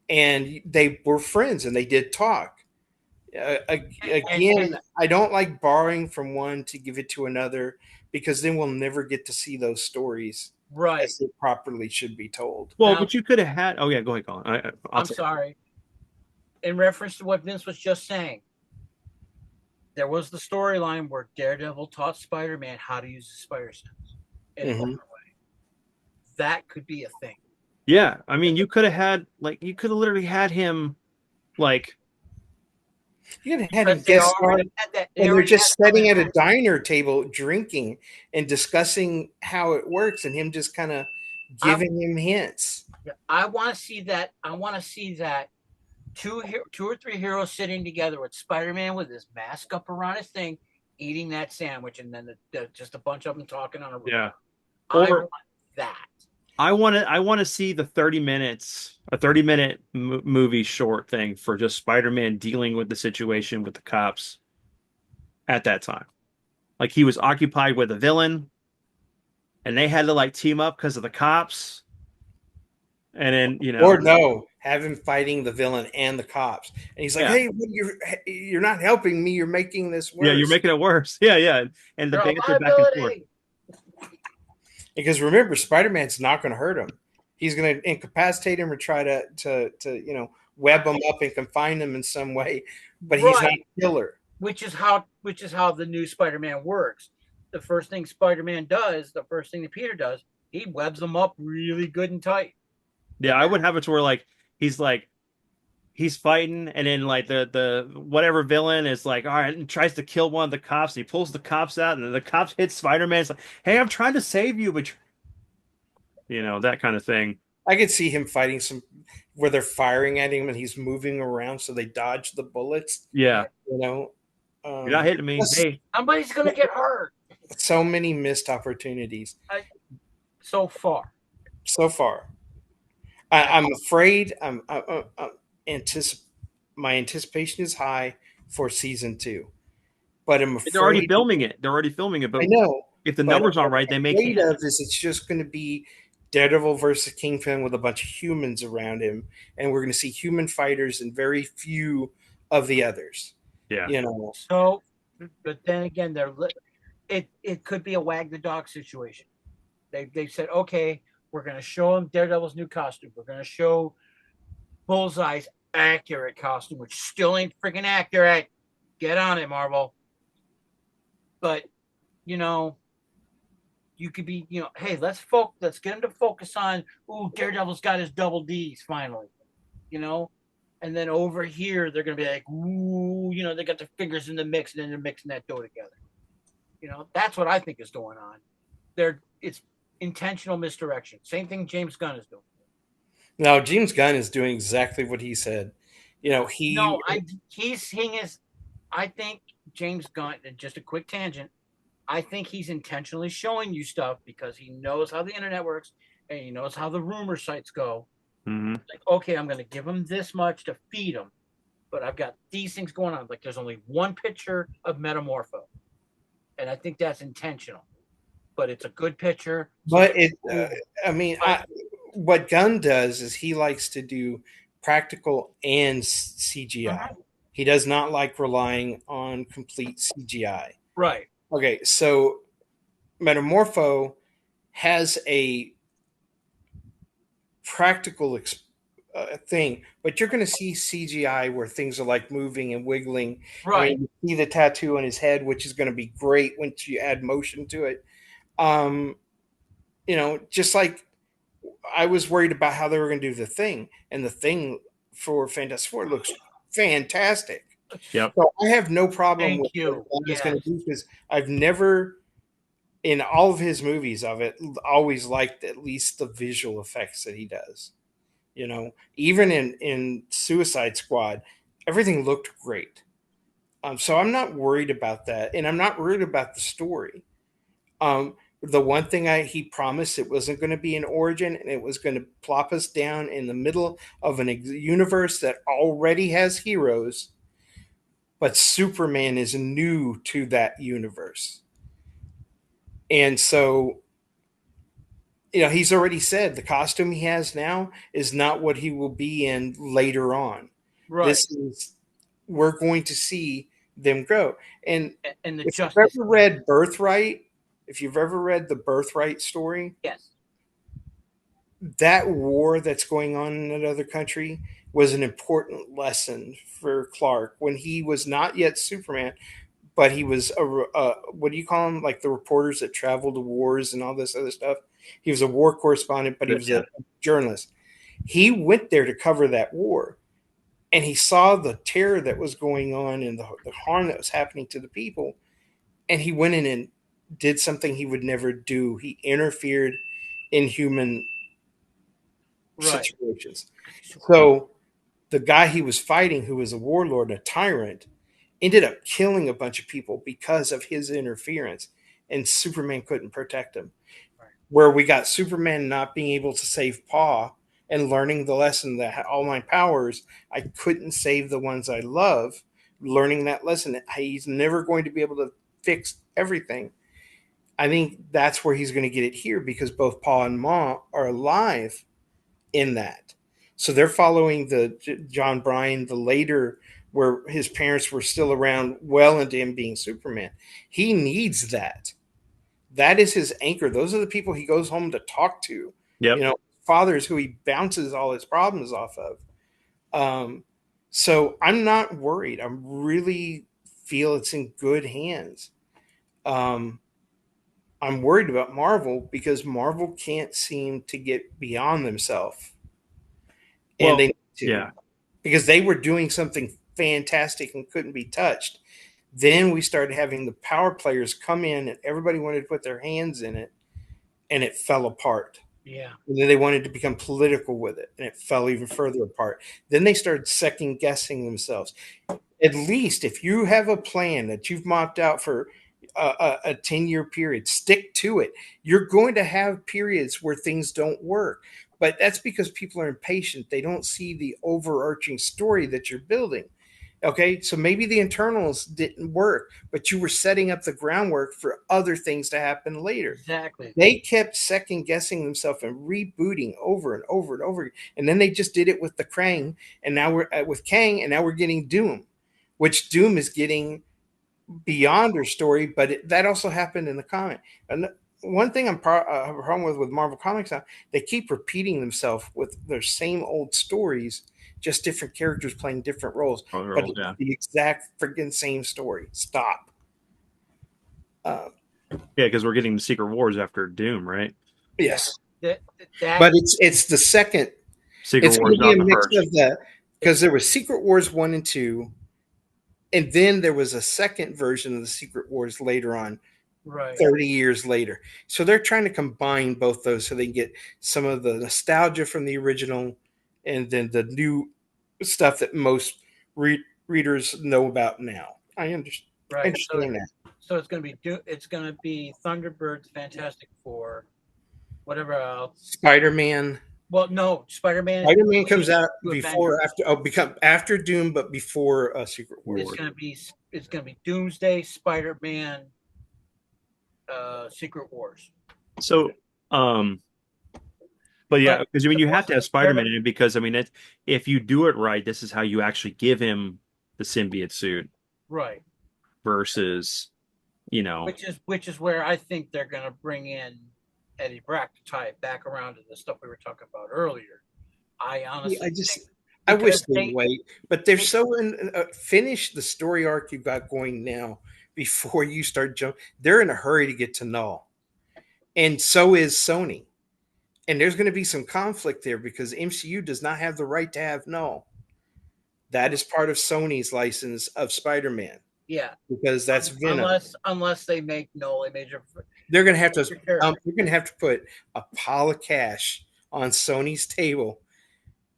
And they were friends and they did talk. Again, I don't like borrowing from one to give it to another because then we'll never get to see those stories as they properly should be told. Well, but you could have had. Oh yeah, go ahead, Colin. I'm sorry. In reference to what Vince was just saying, there was the storyline where Daredevil taught Spider-Man how to use the spider sense in a different way. That could be a thing. Yeah, I mean, you could have had you could have literally had him like. You could have had him guest star, and they're just sitting at a diner table drinking and discussing how it works, and him just kind of giving him hints. I want to see that. I want to see that two or three heroes sitting together with Spider-Man with his mask up around his thing, eating that sandwich, and then just a bunch of them talking on a roof. Yeah, I Or want that. I want to see the 30 minutes, a 30-minute movie short thing for just Spider-Man dealing with the situation with the cops at that time. Like he was occupied with a villain and they had to like team up because of the cops. And then, Or no, have him fighting the villain and the cops, and he's like, yeah, "Hey, you're not helping me. You're making this yeah, you're worse." making it worse. Yeah, yeah. And the You're a banter back and forth. liability. Because remember, Spider-Man's not going to hurt him. He's going to incapacitate him or try to web him up and confine him in some way, but he's not Right. a killer. Which is how the new Spider-Man works. The first thing Spider-Man does, the first thing that Peter does, he webs them up really good and tight. Yeah, I would have it to where like he's fighting and then like the whatever villain is like, all right, and tries to kill one of the cops. He pulls the cops out and then the cops hit Spider-Man. It's like, hey, I'm trying to save you, but that kind of thing. I could see him fighting some where they're firing at him and he's moving around so they dodge the bullets. Yeah. You know, You're not hitting me. just Hey. Somebody's gonna get hurt. so many missed opportunities So far. so far. I'm afraid. My anticipation is high for season 2, but I'm They're already afraid. filming it. They're already filming it, I but know, if the but numbers what aren't right, I'm they may afraid cancel. of is it's just going to be Daredevil versus Kingpin with a bunch of humans around him, and we're going to see human fighters and very few of the others. Yeah. So, but then again, it could be a wag the dog situation. They said, okay, we're going to show him Daredevil's new costume. We're going to show Bullseye's accurate costume, which still ain't freaking accurate. Get on it, Marvel. But you could be, hey, let's get him to focus on. Ooh, Daredevil's got his double D's finally. And then over here they're gonna be like, ooh, they got their fingers in the mix, and then they're mixing that dough together. That's what I think is going on. It's intentional misdirection. Same thing James Gunn is doing. Now, James Gunn is doing exactly what he said. I think James Gunn. Just a quick tangent. I think he's intentionally showing you stuff because he knows how the internet works and he knows how the rumor sites go. Mm-hmm. Like, okay, I'm going to give him this much to feed him, but I've got these things going on. Like, there's only one picture of Metamorpho, and I think that's intentional. But it's a good picture. But what Gunn does is he likes to do practical and CGI. Uh-huh. He does not like relying on complete CGI. Right. Okay, so Metamorpho has a practical thing, but you're going to see CGI where things are like moving and wiggling. Right. You see the tattoo on his head, which is going to be great once you add motion to it. Just like I was worried about how they were going to do the thing, and the thing for Fantastic Four looks fantastic. Yep. So I have no problem Thank with you. what he's Yes. going to do because I've never, in all of his movies, always liked at least the visual effects that he does. Even in Suicide Squad, everything looked great. So I'm not worried about that, and I'm not worried about the story. The one thing he promised, it wasn't going to be an origin, and it was going to plop us down in the middle of an universe that already has heroes, but Superman is new to that universe. And so, he's already said the costume he has now is not what he will be in later on. Right. We're going to see them grow. And the if you've Justice ever read Birthright, if you've ever read the Birthright story, yes, that war that's going on in another country was an important lesson for Clark when he was not yet Superman, but he was what do you call them? Like the reporters that travel to wars and all this other stuff. He was a war correspondent, but he was a journalist. He went there to cover that war, and he saw the terror that was going on and the harm that was happening to the people, and he went in and did something he would never do. He interfered in human situations. So the guy he was fighting, who was a warlord and a tyrant, ended up killing a bunch of people because of his interference, and Superman couldn't protect him. where we got Superman not being able to save Pa and learning the lesson that all my powers, I couldn't save the ones I love. Learning that lesson, he's never going to be able to fix everything. I think that's where he's going to get it here because both Pa and Ma are alive in that. So they're following the John Bryan, the later where his parents were still around well into him being Superman. He needs that. That is his anchor. Those are the people he goes home to talk to. Yep. Fathers who he bounces all his problems off of. So I'm not worried. I really feel it's in good hands. I'm worried about Marvel because Marvel can't seem to get beyond themselves. And Well, they need to. yeah. Because they were doing something fantastic and couldn't be touched. Then we started having the power players come in and everybody wanted to put their hands in it and it fell apart. Yeah. And then they wanted to become political with it and it fell even further apart. Then they started second guessing themselves. At least if you have a plan that you've mapped out for a 10-year period, stick to it. You're going to have periods where things don't work. But that's because people are impatient. They don't see the overarching story that you're building. Okay, so maybe the internals didn't work, but you were setting up the groundwork for other things to happen later. Exactly. They kept second guessing themselves and rebooting over and over and over. And then they just did it with the Krang, and now we're with Kang, and now we're getting Doom, which Doom is getting beyond her story, but that also happened in the comic. And one thing I'm problem with Marvel Comics now, they keep repeating themselves with their same old stories, just different characters playing different roles, but it's the exact freaking same story. Stop. Yeah, because we're getting the Secret Wars after Doom, right? Yes, but it's the second. Secret Wars, not the first. Of that because there was Secret Wars 1 and 2, and then there was a second version of the Secret Wars later on. Right. 30 years later. So they're trying to combine both those so they can get some of the nostalgia from the original and then the new stuff that most readers know about now. I understand, Right. that. So it's going to be Thunderbirds, Fantastic Four, whatever else. Spider-Man. Well, no, Spider-Man. Spider-Man comes out after Doom, but before Secret Wars. It's gonna be Doomsday, Spider-Man, Secret Wars. So, but yeah, because you have to have Spider-Man in it because if you do it right, this is how you actually give him the symbiote suit, right? Versus, which is where I think they're gonna bring in Eddie Brack to tie it back around to the stuff we were talking about earlier. I honestly, I wish they'd wait, but they're finish the story arc you've got going now before you start jumping. They're in a hurry to get to Null, and so is Sony. And there's going to be some conflict there because MCU does not have the right to have Null. That is part of Sony's license of Spider-Man. Yeah, because that's Venom. Unless they make Null a major. They're going to have to. You're going to have to put a pile of cash on Sony's table,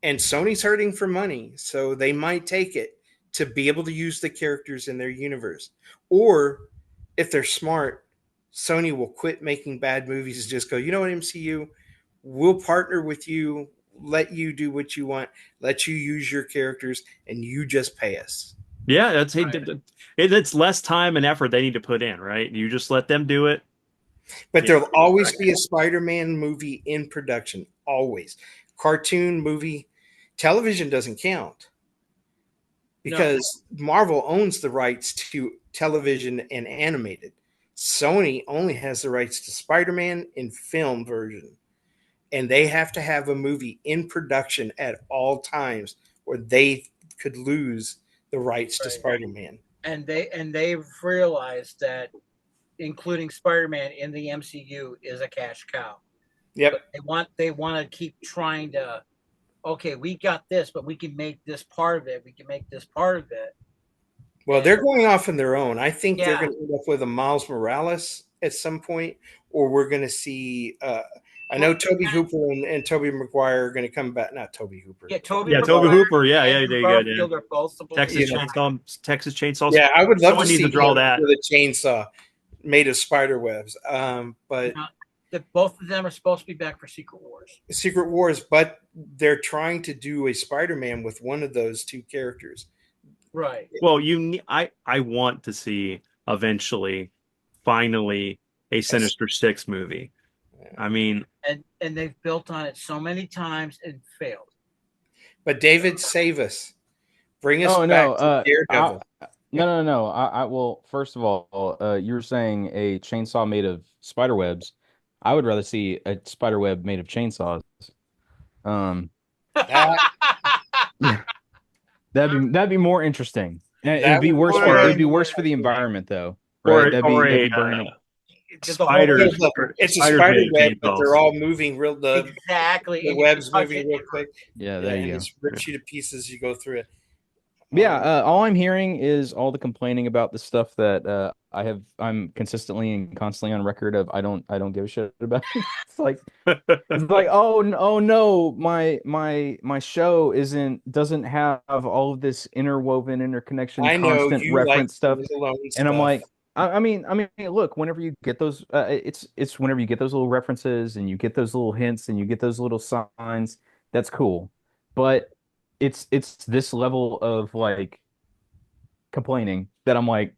and Sony's hurting for money, so they might take it to be able to use the characters in their universe. Or if they're smart, Sony will quit making bad movies and just go, you know what, MCU, we'll partner with you, let you do what you want, let you use your characters, and you just pay us. Yeah, it's less time and effort they need to put in, right? You just let them do it. But there'll always be a Spider-Man movie in production. Always. Cartoon, movie, television doesn't count. Because Marvel owns the rights to television and animated. Sony only has the rights to Spider-Man in film version. And they have to have a movie in production at all times or they could lose the rights to Spider-Man. And they've realized that including Spider-Man in the MCU is a cash cow. Yep. But they want to keep trying to, okay, we got this, but we can make this part of it. We can make this part of it. Well, they're going off on their own. I think they're going to end up with a Miles Morales at some point, or we're going to see. I know Toby Hooper and Tobey Maguire are going to come back. Not Toby Hooper. Yeah, Toby Hooper. Yeah, there you go. Texas Chainsaw. Yeah, I would love to see to draw that with a chainsaw made of spider webs. But that both of them are supposed to be back for Secret Wars. Secret Wars, but they're trying to do a Spider-Man with one of those two characters. Right. Well, I want to see eventually, finally, a Sinister Six movie. I mean, And they've built on it so many times and failed. But David, save us. Bring us Oh back no, to Daredevil. no. Well, first of all, you were saying a chainsaw made of spider webs. I would rather see a spider web made of chainsaws. Um, That yeah, that'd be more interesting. It'd that be worse for Or- it'd be worse for the environment though, right? or That'd a be burning up. The whole spiders. thing- it's a Spiders spider made of web, but they're chainsaws. all moving real. exactly. The And you web's can touch moving it. real quick. Yeah, Yeah, there and you it go. rips you to pieces as you go through it. Yeah, all I'm hearing is all the complaining about the stuff that I'm consistently and constantly on record of I don't give a shit about. It's like oh no, my show doesn't have all of this interwoven interconnection I know constant you like reference stuff. standalone And I'm stuff. like I mean look, whenever you get those it's whenever you get those little references and you get those little hints and you get those little signs, that's cool. But it's this level of like complaining that I'm like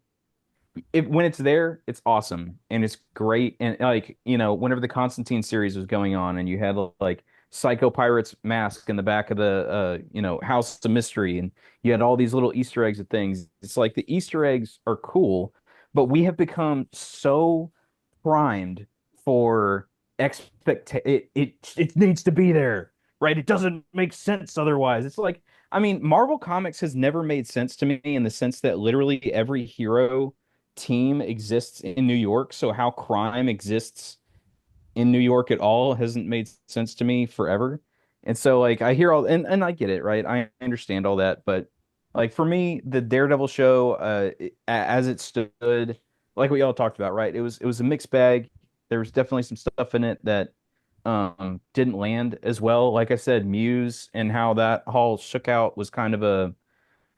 when it's there, it's awesome and it's great. And like, whenever the Constantine series was going on and you had like Psycho Pirate's mask in the back of the House of Mystery, and you had all these little Easter eggs and things. It's like the Easter eggs are cool, but we have become so primed for it needs to be there, right? It doesn't make sense otherwise. It's like, I mean, Marvel Comics has never made sense to me in the sense that literally every hero team exists in New York, so how crime exists in New York at all hasn't made sense to me forever. And so like I hear all and I get it, right? I understand all that, but like for me, the Daredevil show, as it stood, like what y'all talked about, right? It was a mixed bag. There was definitely some stuff in it that didn't land as well. Like I said, Muse and how that all shook out was kind of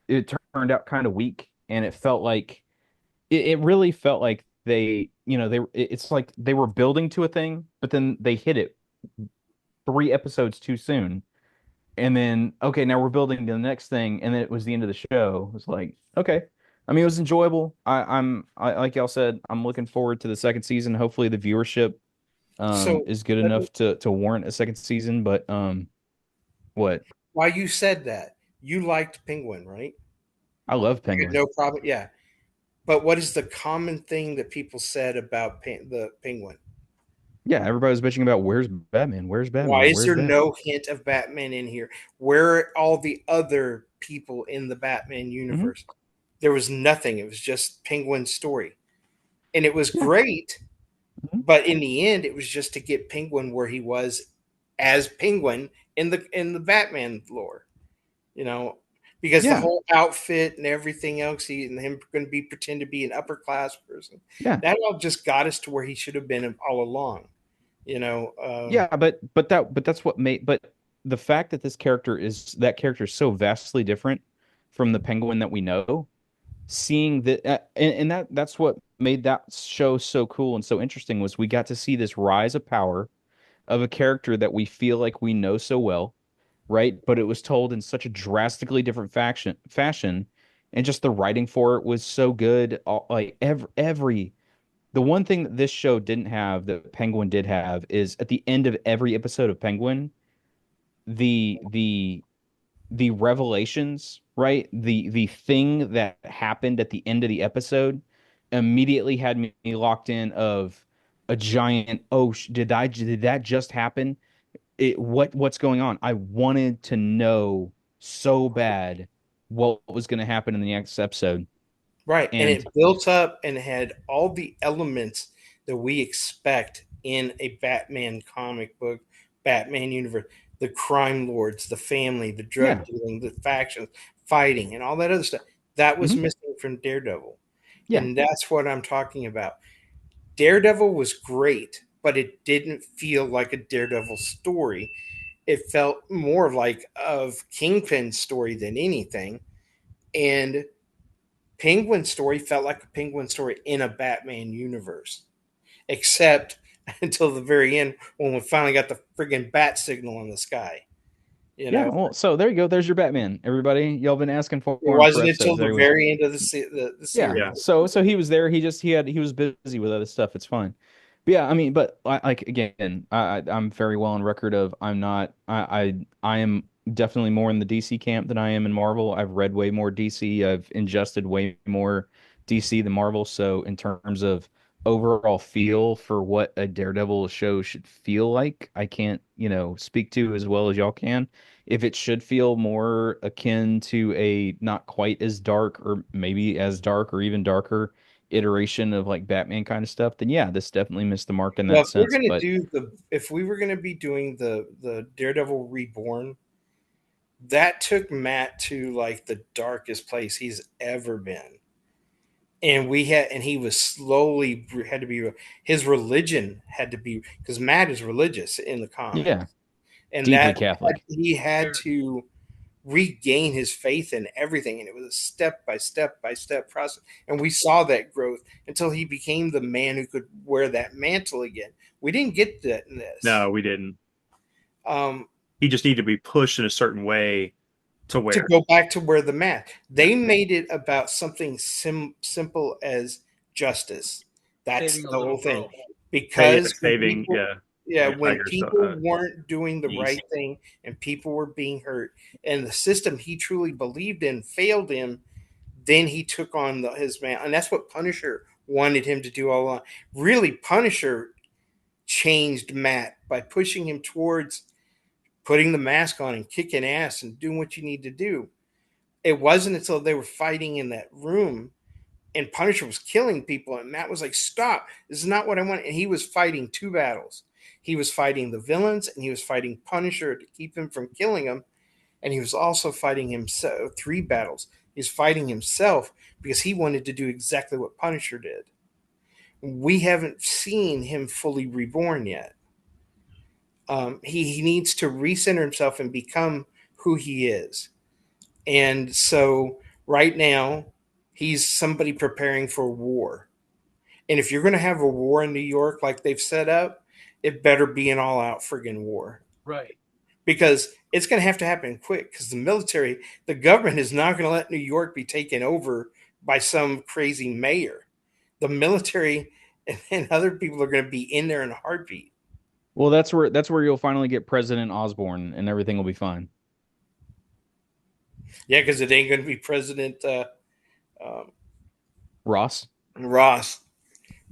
it turned out kind of weak, and it felt like it really felt like it's like they were building to a thing, but then they hit it 3 episodes too soon. And then, okay, now we're building to the next thing, and then it was the end of the show. It was like, okay. I mean, it was enjoyable. Like y'all said, I'm looking forward to the second season. Hopefully the viewership So is good let me- enough to warrant a second season, but what? while you said that, you liked Penguin, right? I love You had Penguin. no problem. Yeah. But what is the common thing that people said about the Penguin? Yeah, everybody was bitching about where's Batman? Where's Why Batman? is Where's there Batman? no hint of Batman in here? Where are all the other people in the Batman Hmm. universe? There was nothing. It was just Penguin's story. And it was Yeah. great, Mhm. but in the end it was just to get Penguin where he was as Penguin in the Batman lore. You know, because the Yeah. whole outfit and everything else, he and him going to be pretend to be an upper class person. Yeah. That all just got us to where he should have been all along. You know, Yeah, but that's what made but the fact that that character is so vastly different from the Penguin that we know, seeing that and that's what made that show so cool and so interesting was we got to see this rise of power of a character that we feel like we know so well, right? But it was told in such a drastically different fashion, and just the writing for it was so good. Like every the one thing that this show didn't have that Penguin did have is at the end of every episode of Penguin, the the the revelations, right? The thing that happened at the end of the episode immediately had me locked in of a giant, oh, did that just happen? What's going on? I wanted to know so bad what was going to happen in the next episode. right. And And it built up and had all the elements that we expect in a Batman comic book, Batman universe, the crime lords, the family, the drug yeah. dealing, the factions, fighting, and all that other stuff. That was Hmm. missing from Daredevil. Yeah. And that's what I'm talking about. Daredevil was great, but it didn't feel like a Daredevil story. It felt more of Kingpin's story than anything. And Penguin story felt like a Penguin story in a Batman universe, except until the very end when we finally got the friggin' bat signal in the sky. You Yeah, know, well, so there you go. There's your Batman, everybody. Y'all been asking for it him for wasn't until episodes. There the he was. very end of the Yeah. series. Yeah. So he was there. He was busy with other stuff. It's fine. But yeah, I mean, but like again, I'm very well on record of I'm not I am definitely more in the DC camp than I am in Marvel. I've read way more DC. I've ingested way more DC than Marvel. So in terms of overall feel for what a Daredevil show should feel like, I can't, speak to as well as y'all can. If it should feel more akin to a not quite as dark or maybe as dark or even darker iteration of like Batman kind of stuff, then yeah, this definitely missed the mark in Well, that if we're sense. gonna But do if we were gonna be doing the Daredevil Reborn, that took Matt to like the darkest place he's ever been. And he was slowly had to be his religion had to be because Matt is religious in the yeah, comics, and deeply that Catholic. he had Very. to regain his faith in everything, and it was a step by step process, and we saw that growth until he became the man who could wear that mantle again. We didn't get that in this. No, we didn't. um, He just needed to be pushed in a certain way to to wear. go back to where the math. Yeah. They made it about something simple as justice. That's Saving a the little whole thing. girl. Because when Saving, people, yeah, yeah, like a when tiger. So, people weren't doing the geese. right thing and people were being hurt, and the system he truly believed in failed him, then he took on his man, and that's what Punisher wanted him to do all along. Really, Punisher changed Matt by pushing him towards putting the mask on and kicking ass and doing what you need to do. It wasn't until they were fighting in that room and Punisher was killing people, and Matt was like, "Stop! This is not what I want." And he was fighting two battles. He was fighting the villains, and he was fighting Punisher to keep him from killing him. And he was also fighting himself. Three battles. He's fighting himself because he wanted to do exactly what Punisher did. We haven't seen him fully reborn yet. He needs to recenter himself and become who he is. And so right now, he's somebody preparing for war. And if you're going to have a war in New York like they've set up, it better be an all out friggin' war Right. because it's going to have to happen quick because the government is not going to let New York be taken over by some crazy mayor. The military and other people are going to be in there in a heartbeat. Well, that's where you'll finally get President Osborne and everything will be fine. Yeah, because it ain't going to be President um, Ross. Ross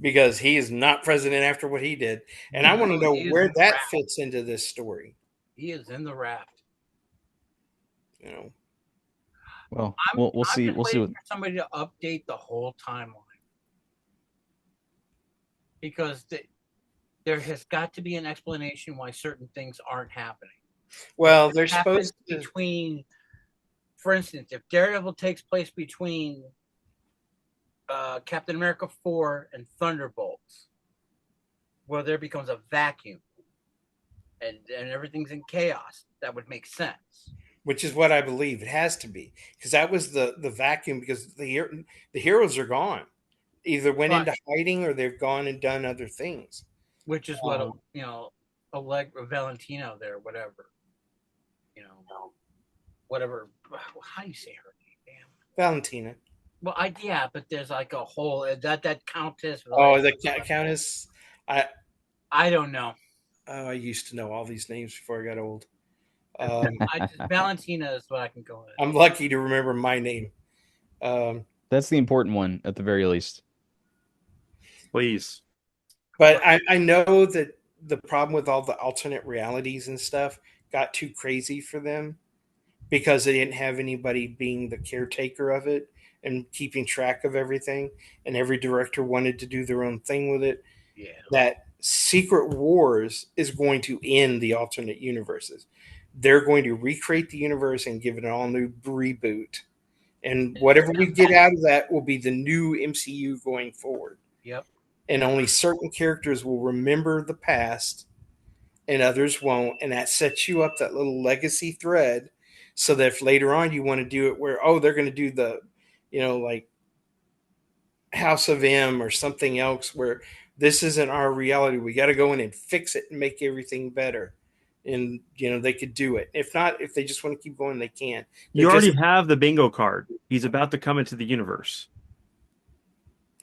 because he is not president after what he did. And I want to No, know he is in where the that raft. fits into this story. He is in the raft. You know, Well, I'm we'll I'm see. just We'll see waiting what for somebody to update the whole timeline because there has got to be an explanation why certain things aren't happening. well, If it they're happens supposed to. between, for instance, if Daredevil takes place between Captain America 4 and Thunderbolts, where there becomes a vacuum and everything's in chaos, that would make sense. Which is what I believe it has to be, because that was the vacuum. Because the heroes are gone, either went Right. into hiding or they've gone and done other things. Which is what Allegra Valentino there, whatever, whatever. How do you say her name? Damn. Valentina. Well, yeah, but there's like a whole that countess. Oh, the Countess. I I don't know. I used to know all these names before I got old. Valentina is what I can go with. I'm lucky to remember my name. that's the important one at the very least. Please. But I know that the problem with all the alternate realities and stuff got too crazy for them because they didn't have anybody being the caretaker of it and keeping track of everything. And every director wanted to do their own thing with it. Yeah. That Secret Wars is going to end the alternate universes. They're going to recreate the universe and give it an all new reboot. And whatever we get out of that will be the new MCU going forward. Yep. And only certain characters will remember the past and others won't. And that sets you up that little legacy thread so that if later on you want to do it where, they're going to do the, like House of M or something else where this isn't our reality. We got to go in and fix it and make everything better. And they could do it. If not, if they just want to keep going, they can. They're You just already have the bingo card. He's about to come into the universe.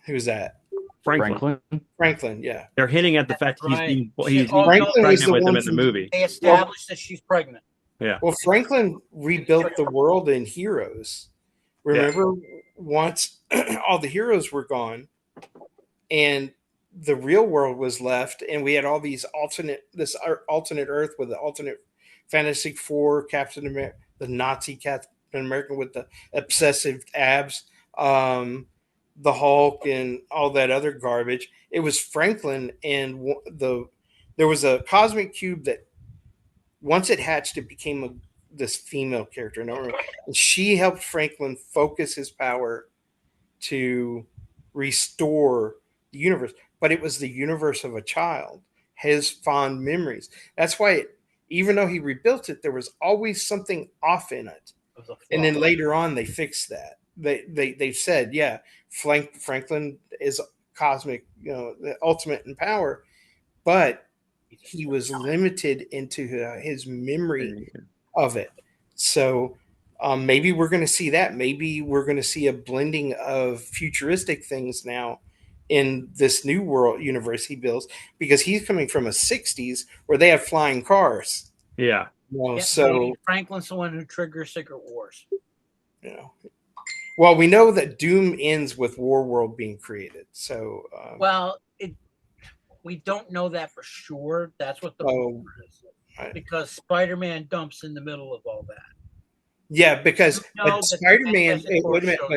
who's that? Franklin. Franklin. Franklin. Yeah, They're hinting at the fact Right. he's Oh, no, Franklin was pregnant the with him one in the who. movie. they established that she's pregnant. Yeah. Well, Franklin rebuilt the world in Heroes. Yeah. Remember, once all the heroes were gone, and the real world was left, and we had all these alternate Earth with the alternate Fantastic Four, Captain America, the Nazi Captain America with the obsessive abs, the Hulk, and all that other garbage. It was Franklin, and there was a cosmic cube that once it hatched, it became this female character, and she helped Franklin focus his power to restore the universe. But it was the universe of a child, his fond memories. That's why, even though he rebuilt it, there was always something off in it. And then later on, they fixed that. They said, yeah, Franklin is cosmic, the ultimate in power, but he was limited into his memory of it. So maybe we're going to see that. Maybe we're going to see a blending of futuristic things now in this new world universe he builds, because he's coming from a 60s where they have flying cars. Yeah. So Franklin's the one who triggers Secret Wars. Well, we know that Doom ends with War World being created. So we don't know that for sure. That's what the rumor is. Because Spider-Man dumps in the middle of all that. Yeah, because Spider-Man,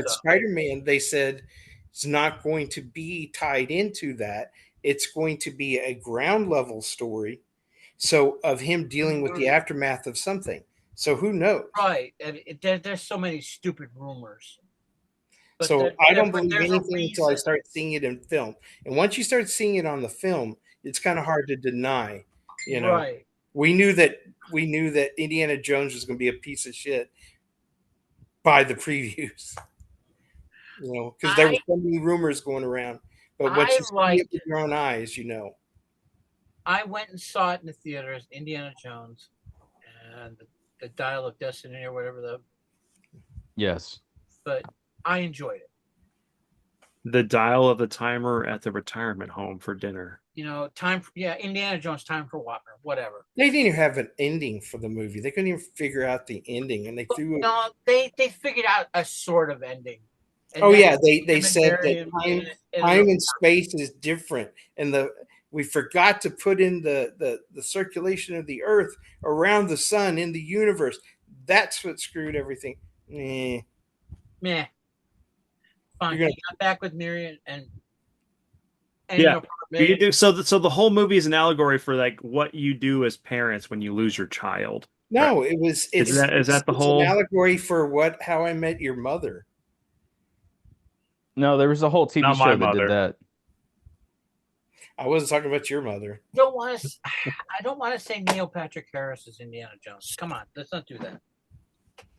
Spider-Man, they said it's not going to be tied into that. It's going to be a ground level story. So of him dealing with the aftermath of something. So who knows? Right. There's so many stupid rumors. But so I don't believe anything until I start seeing it in film. And once you start seeing it on the film, it's kind of hard to deny. Right. We knew that Indiana Jones was going to be a piece of shit by the previews. Because there were so many rumors going around. But once you see it with your own eyes, I went and saw it in the theaters, Indiana Jones, and the Dial of Destiny or whatever Yes. But I enjoyed it. The dial of the timer at the retirement home for dinner. Indiana Jones, time for whatever. They didn't even have an ending for the movie. They couldn't even figure out the ending, and they threw. No, they figured out a sort of ending. And they said that time and space is different, and we forgot to put in the circulation of the Earth around the sun in the universe. That's what screwed everything. Meh. Fine. He got back with Miriam and yeah. You do so the whole movie is an allegory for like what you do as parents when you lose your child. No, right? Is that the whole an allegory for How I Met Your Mother? No, there was a whole TV show that did that. I wasn't talking about your mother. I don't want to say Neil Patrick Harris is Indiana Jones. Come on, let's not do that.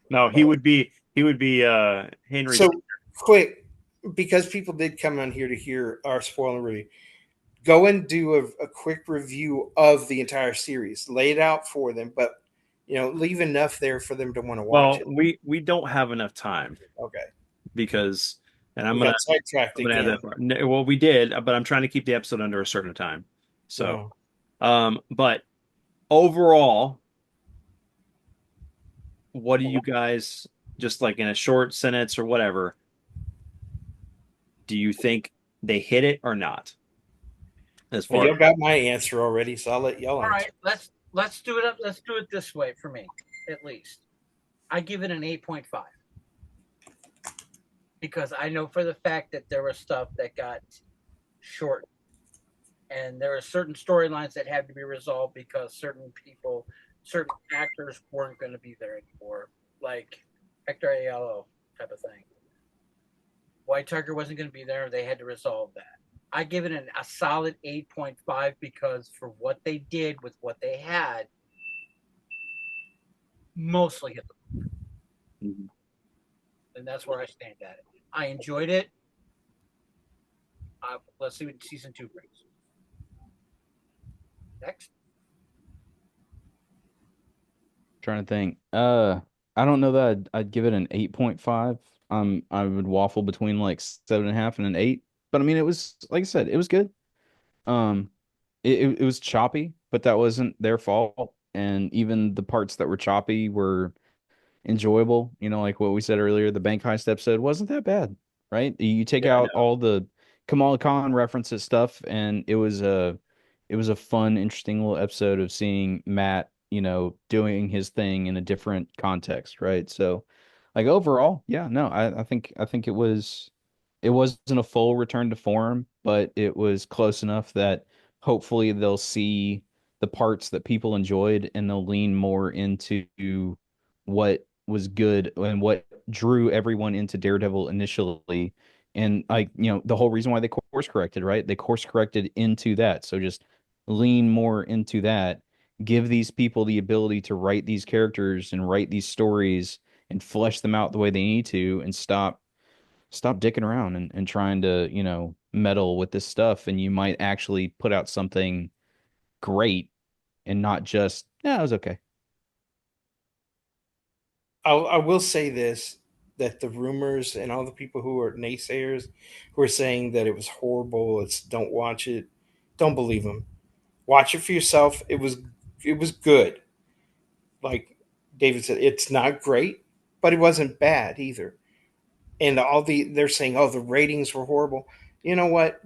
No, he would be Henry. So quick, because people did come on here to hear our spoiler review. Go and do a quick review of the entire series. Lay it out for them, but leave enough there for them to want to watch it. Well, we don't have enough time. Okay. Because I'm gonna sidetracked again. Add that well, we did, but I'm trying to keep the episode under a certain time. So, but overall, what do you guys, just like in a short sentence or whatever, do you think they hit it or not? Y'all got my answer already, so I'll let y'all answer. All right, let's do it up. Let's do it this way for me, at least. I give it an 8.5. Because I know for the fact that there was stuff that got short, and there were certain storylines that had to be resolved because certain actors weren't going to be there anymore, like Hector Ayala type of thing. White Tiger wasn't going to be there; they had to resolve that. I give it a solid 8.5 because for what they did with what they had, mostly hit the mark. Mm-hmm. And that's where I stand at it. I enjoyed it. Let's see what season 2 brings. Next. Trying to think. I don't know that I'd give it an 8.5. I would waffle between like 7.5 and an 8. But I mean, it was like I said, it was good. Um, it was choppy, but that wasn't their fault. And even the parts that were choppy were enjoyable. You know, like what we said earlier, the bank heist episode wasn't that bad, right? You take Yeah, I out know. all the Kamala Khan references stuff, and it was a fun, interesting little episode of seeing Matt, doing his thing in a different context, right? So, like overall, yeah, no, I think it wasn't a full return to form, but it was close enough that hopefully they'll see the parts that people enjoyed and they'll lean more into what was good and what drew everyone into Daredevil initially. And the whole reason why they course corrected, right? They course corrected into that. So just lean more into that. Give these people the ability to write these characters and write these stories and flesh them out the way they need to and stop dicking around and trying to, meddle with this stuff. And you might actually put out something great and not just, yeah, it was okay. I will say this, that the rumors and all the people who are naysayers who are saying that it was horrible, it's don't watch it, don't believe them. Watch it for yourself. It was good. Like David said, it's not great, but it wasn't bad either. And they're saying, oh, the ratings were horrible. You know what?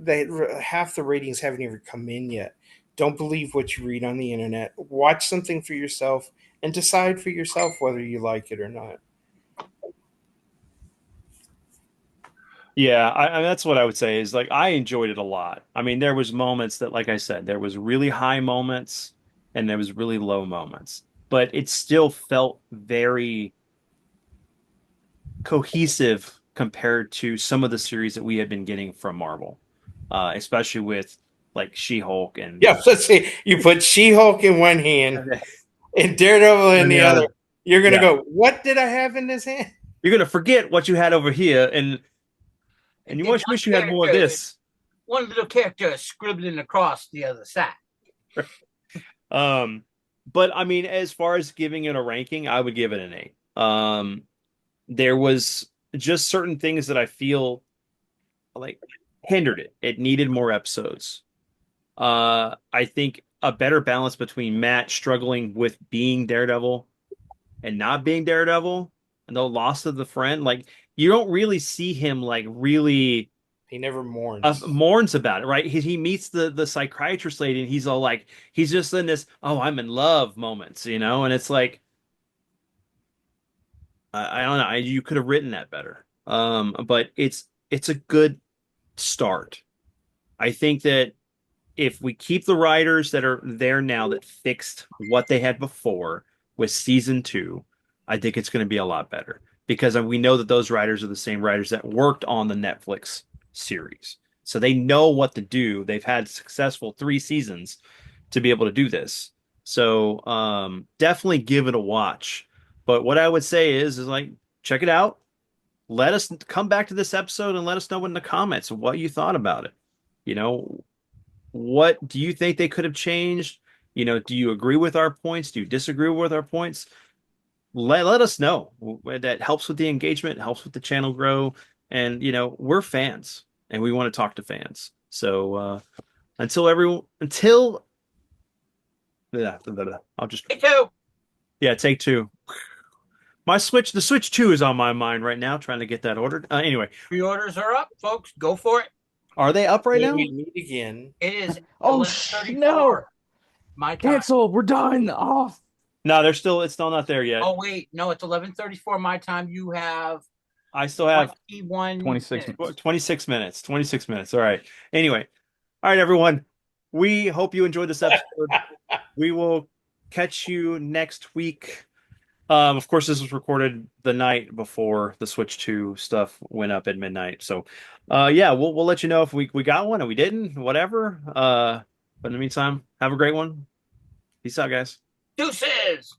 Half the ratings haven't even come in yet. Don't believe what you read on the internet. Watch something for yourself and decide for yourself whether you like it or not. Yeah, that's what I would say is like I enjoyed it a lot. I mean, there was moments that, like I said, there was really high moments and there was really low moments, but it still felt very cohesive compared to some of the series that we had been getting from Marvel, especially with like She-Hulk and Yeah, let's see. You put She-Hulk in one hand and Daredevil in and the the other. other. You're gonna Yeah, go, what did I have in this hand? you're gonna forget what you had over here, and And you then wish you had more of this. one little character scribbling across the other side. Um, but I mean, as far as giving it a ranking, I would give it an 8. There was just certain things that I feel like hindered it. It needed more episodes. I think a better balance between Matt struggling with being Daredevil and not being Daredevil, and the loss of the friend. Like you don't really see him like really He never mourns. mourns about it, right? He meets the psychiatrist lady, and he's all like, he's just in this, oh, I'm in love moments, and it's like, I don't know, you could have written that better. But it's a good start. I think that if we keep the writers that are there now that fixed what they had before with season two, I think it's going to be a lot better because we know that those writers are the same writers that worked on the Netflix series. So they know what to do. They've had successful 3 seasons to be able to do this. So definitely give it a watch. But what I would say is like check it out. Let us come back to this episode and let us know in the comments what you thought about it. You know, what do you think they could have changed? Do you agree with our points? Do you disagree with our points? Let us know. That helps with the engagement, helps with the channel grow. And, we're fans and we want to talk to fans. So until yeah, I'll just, Me too. yeah, take two. The Switch 2 is on my mind right now, trying to get that ordered. Anyway, Pre-orders are up, folks. Go for it. are they up right Will now? we meet again? It is Oh, no. 11:34 my time. Cancel. We're done. Oh, No, it's still not there yet. Oh wait, no, it's 11:34 my time. You have I still have 21 26 minutes. 26 minutes. 26 minutes. All right. Anyway, all right, everyone. We hope you enjoyed this episode. We will catch you next week. Of course, this was recorded the night before the Switch 2 stuff went up at midnight. So, yeah, we'll let you know if we got one and we didn't, whatever. But in the meantime, have a great one. Peace out, guys. Deuces.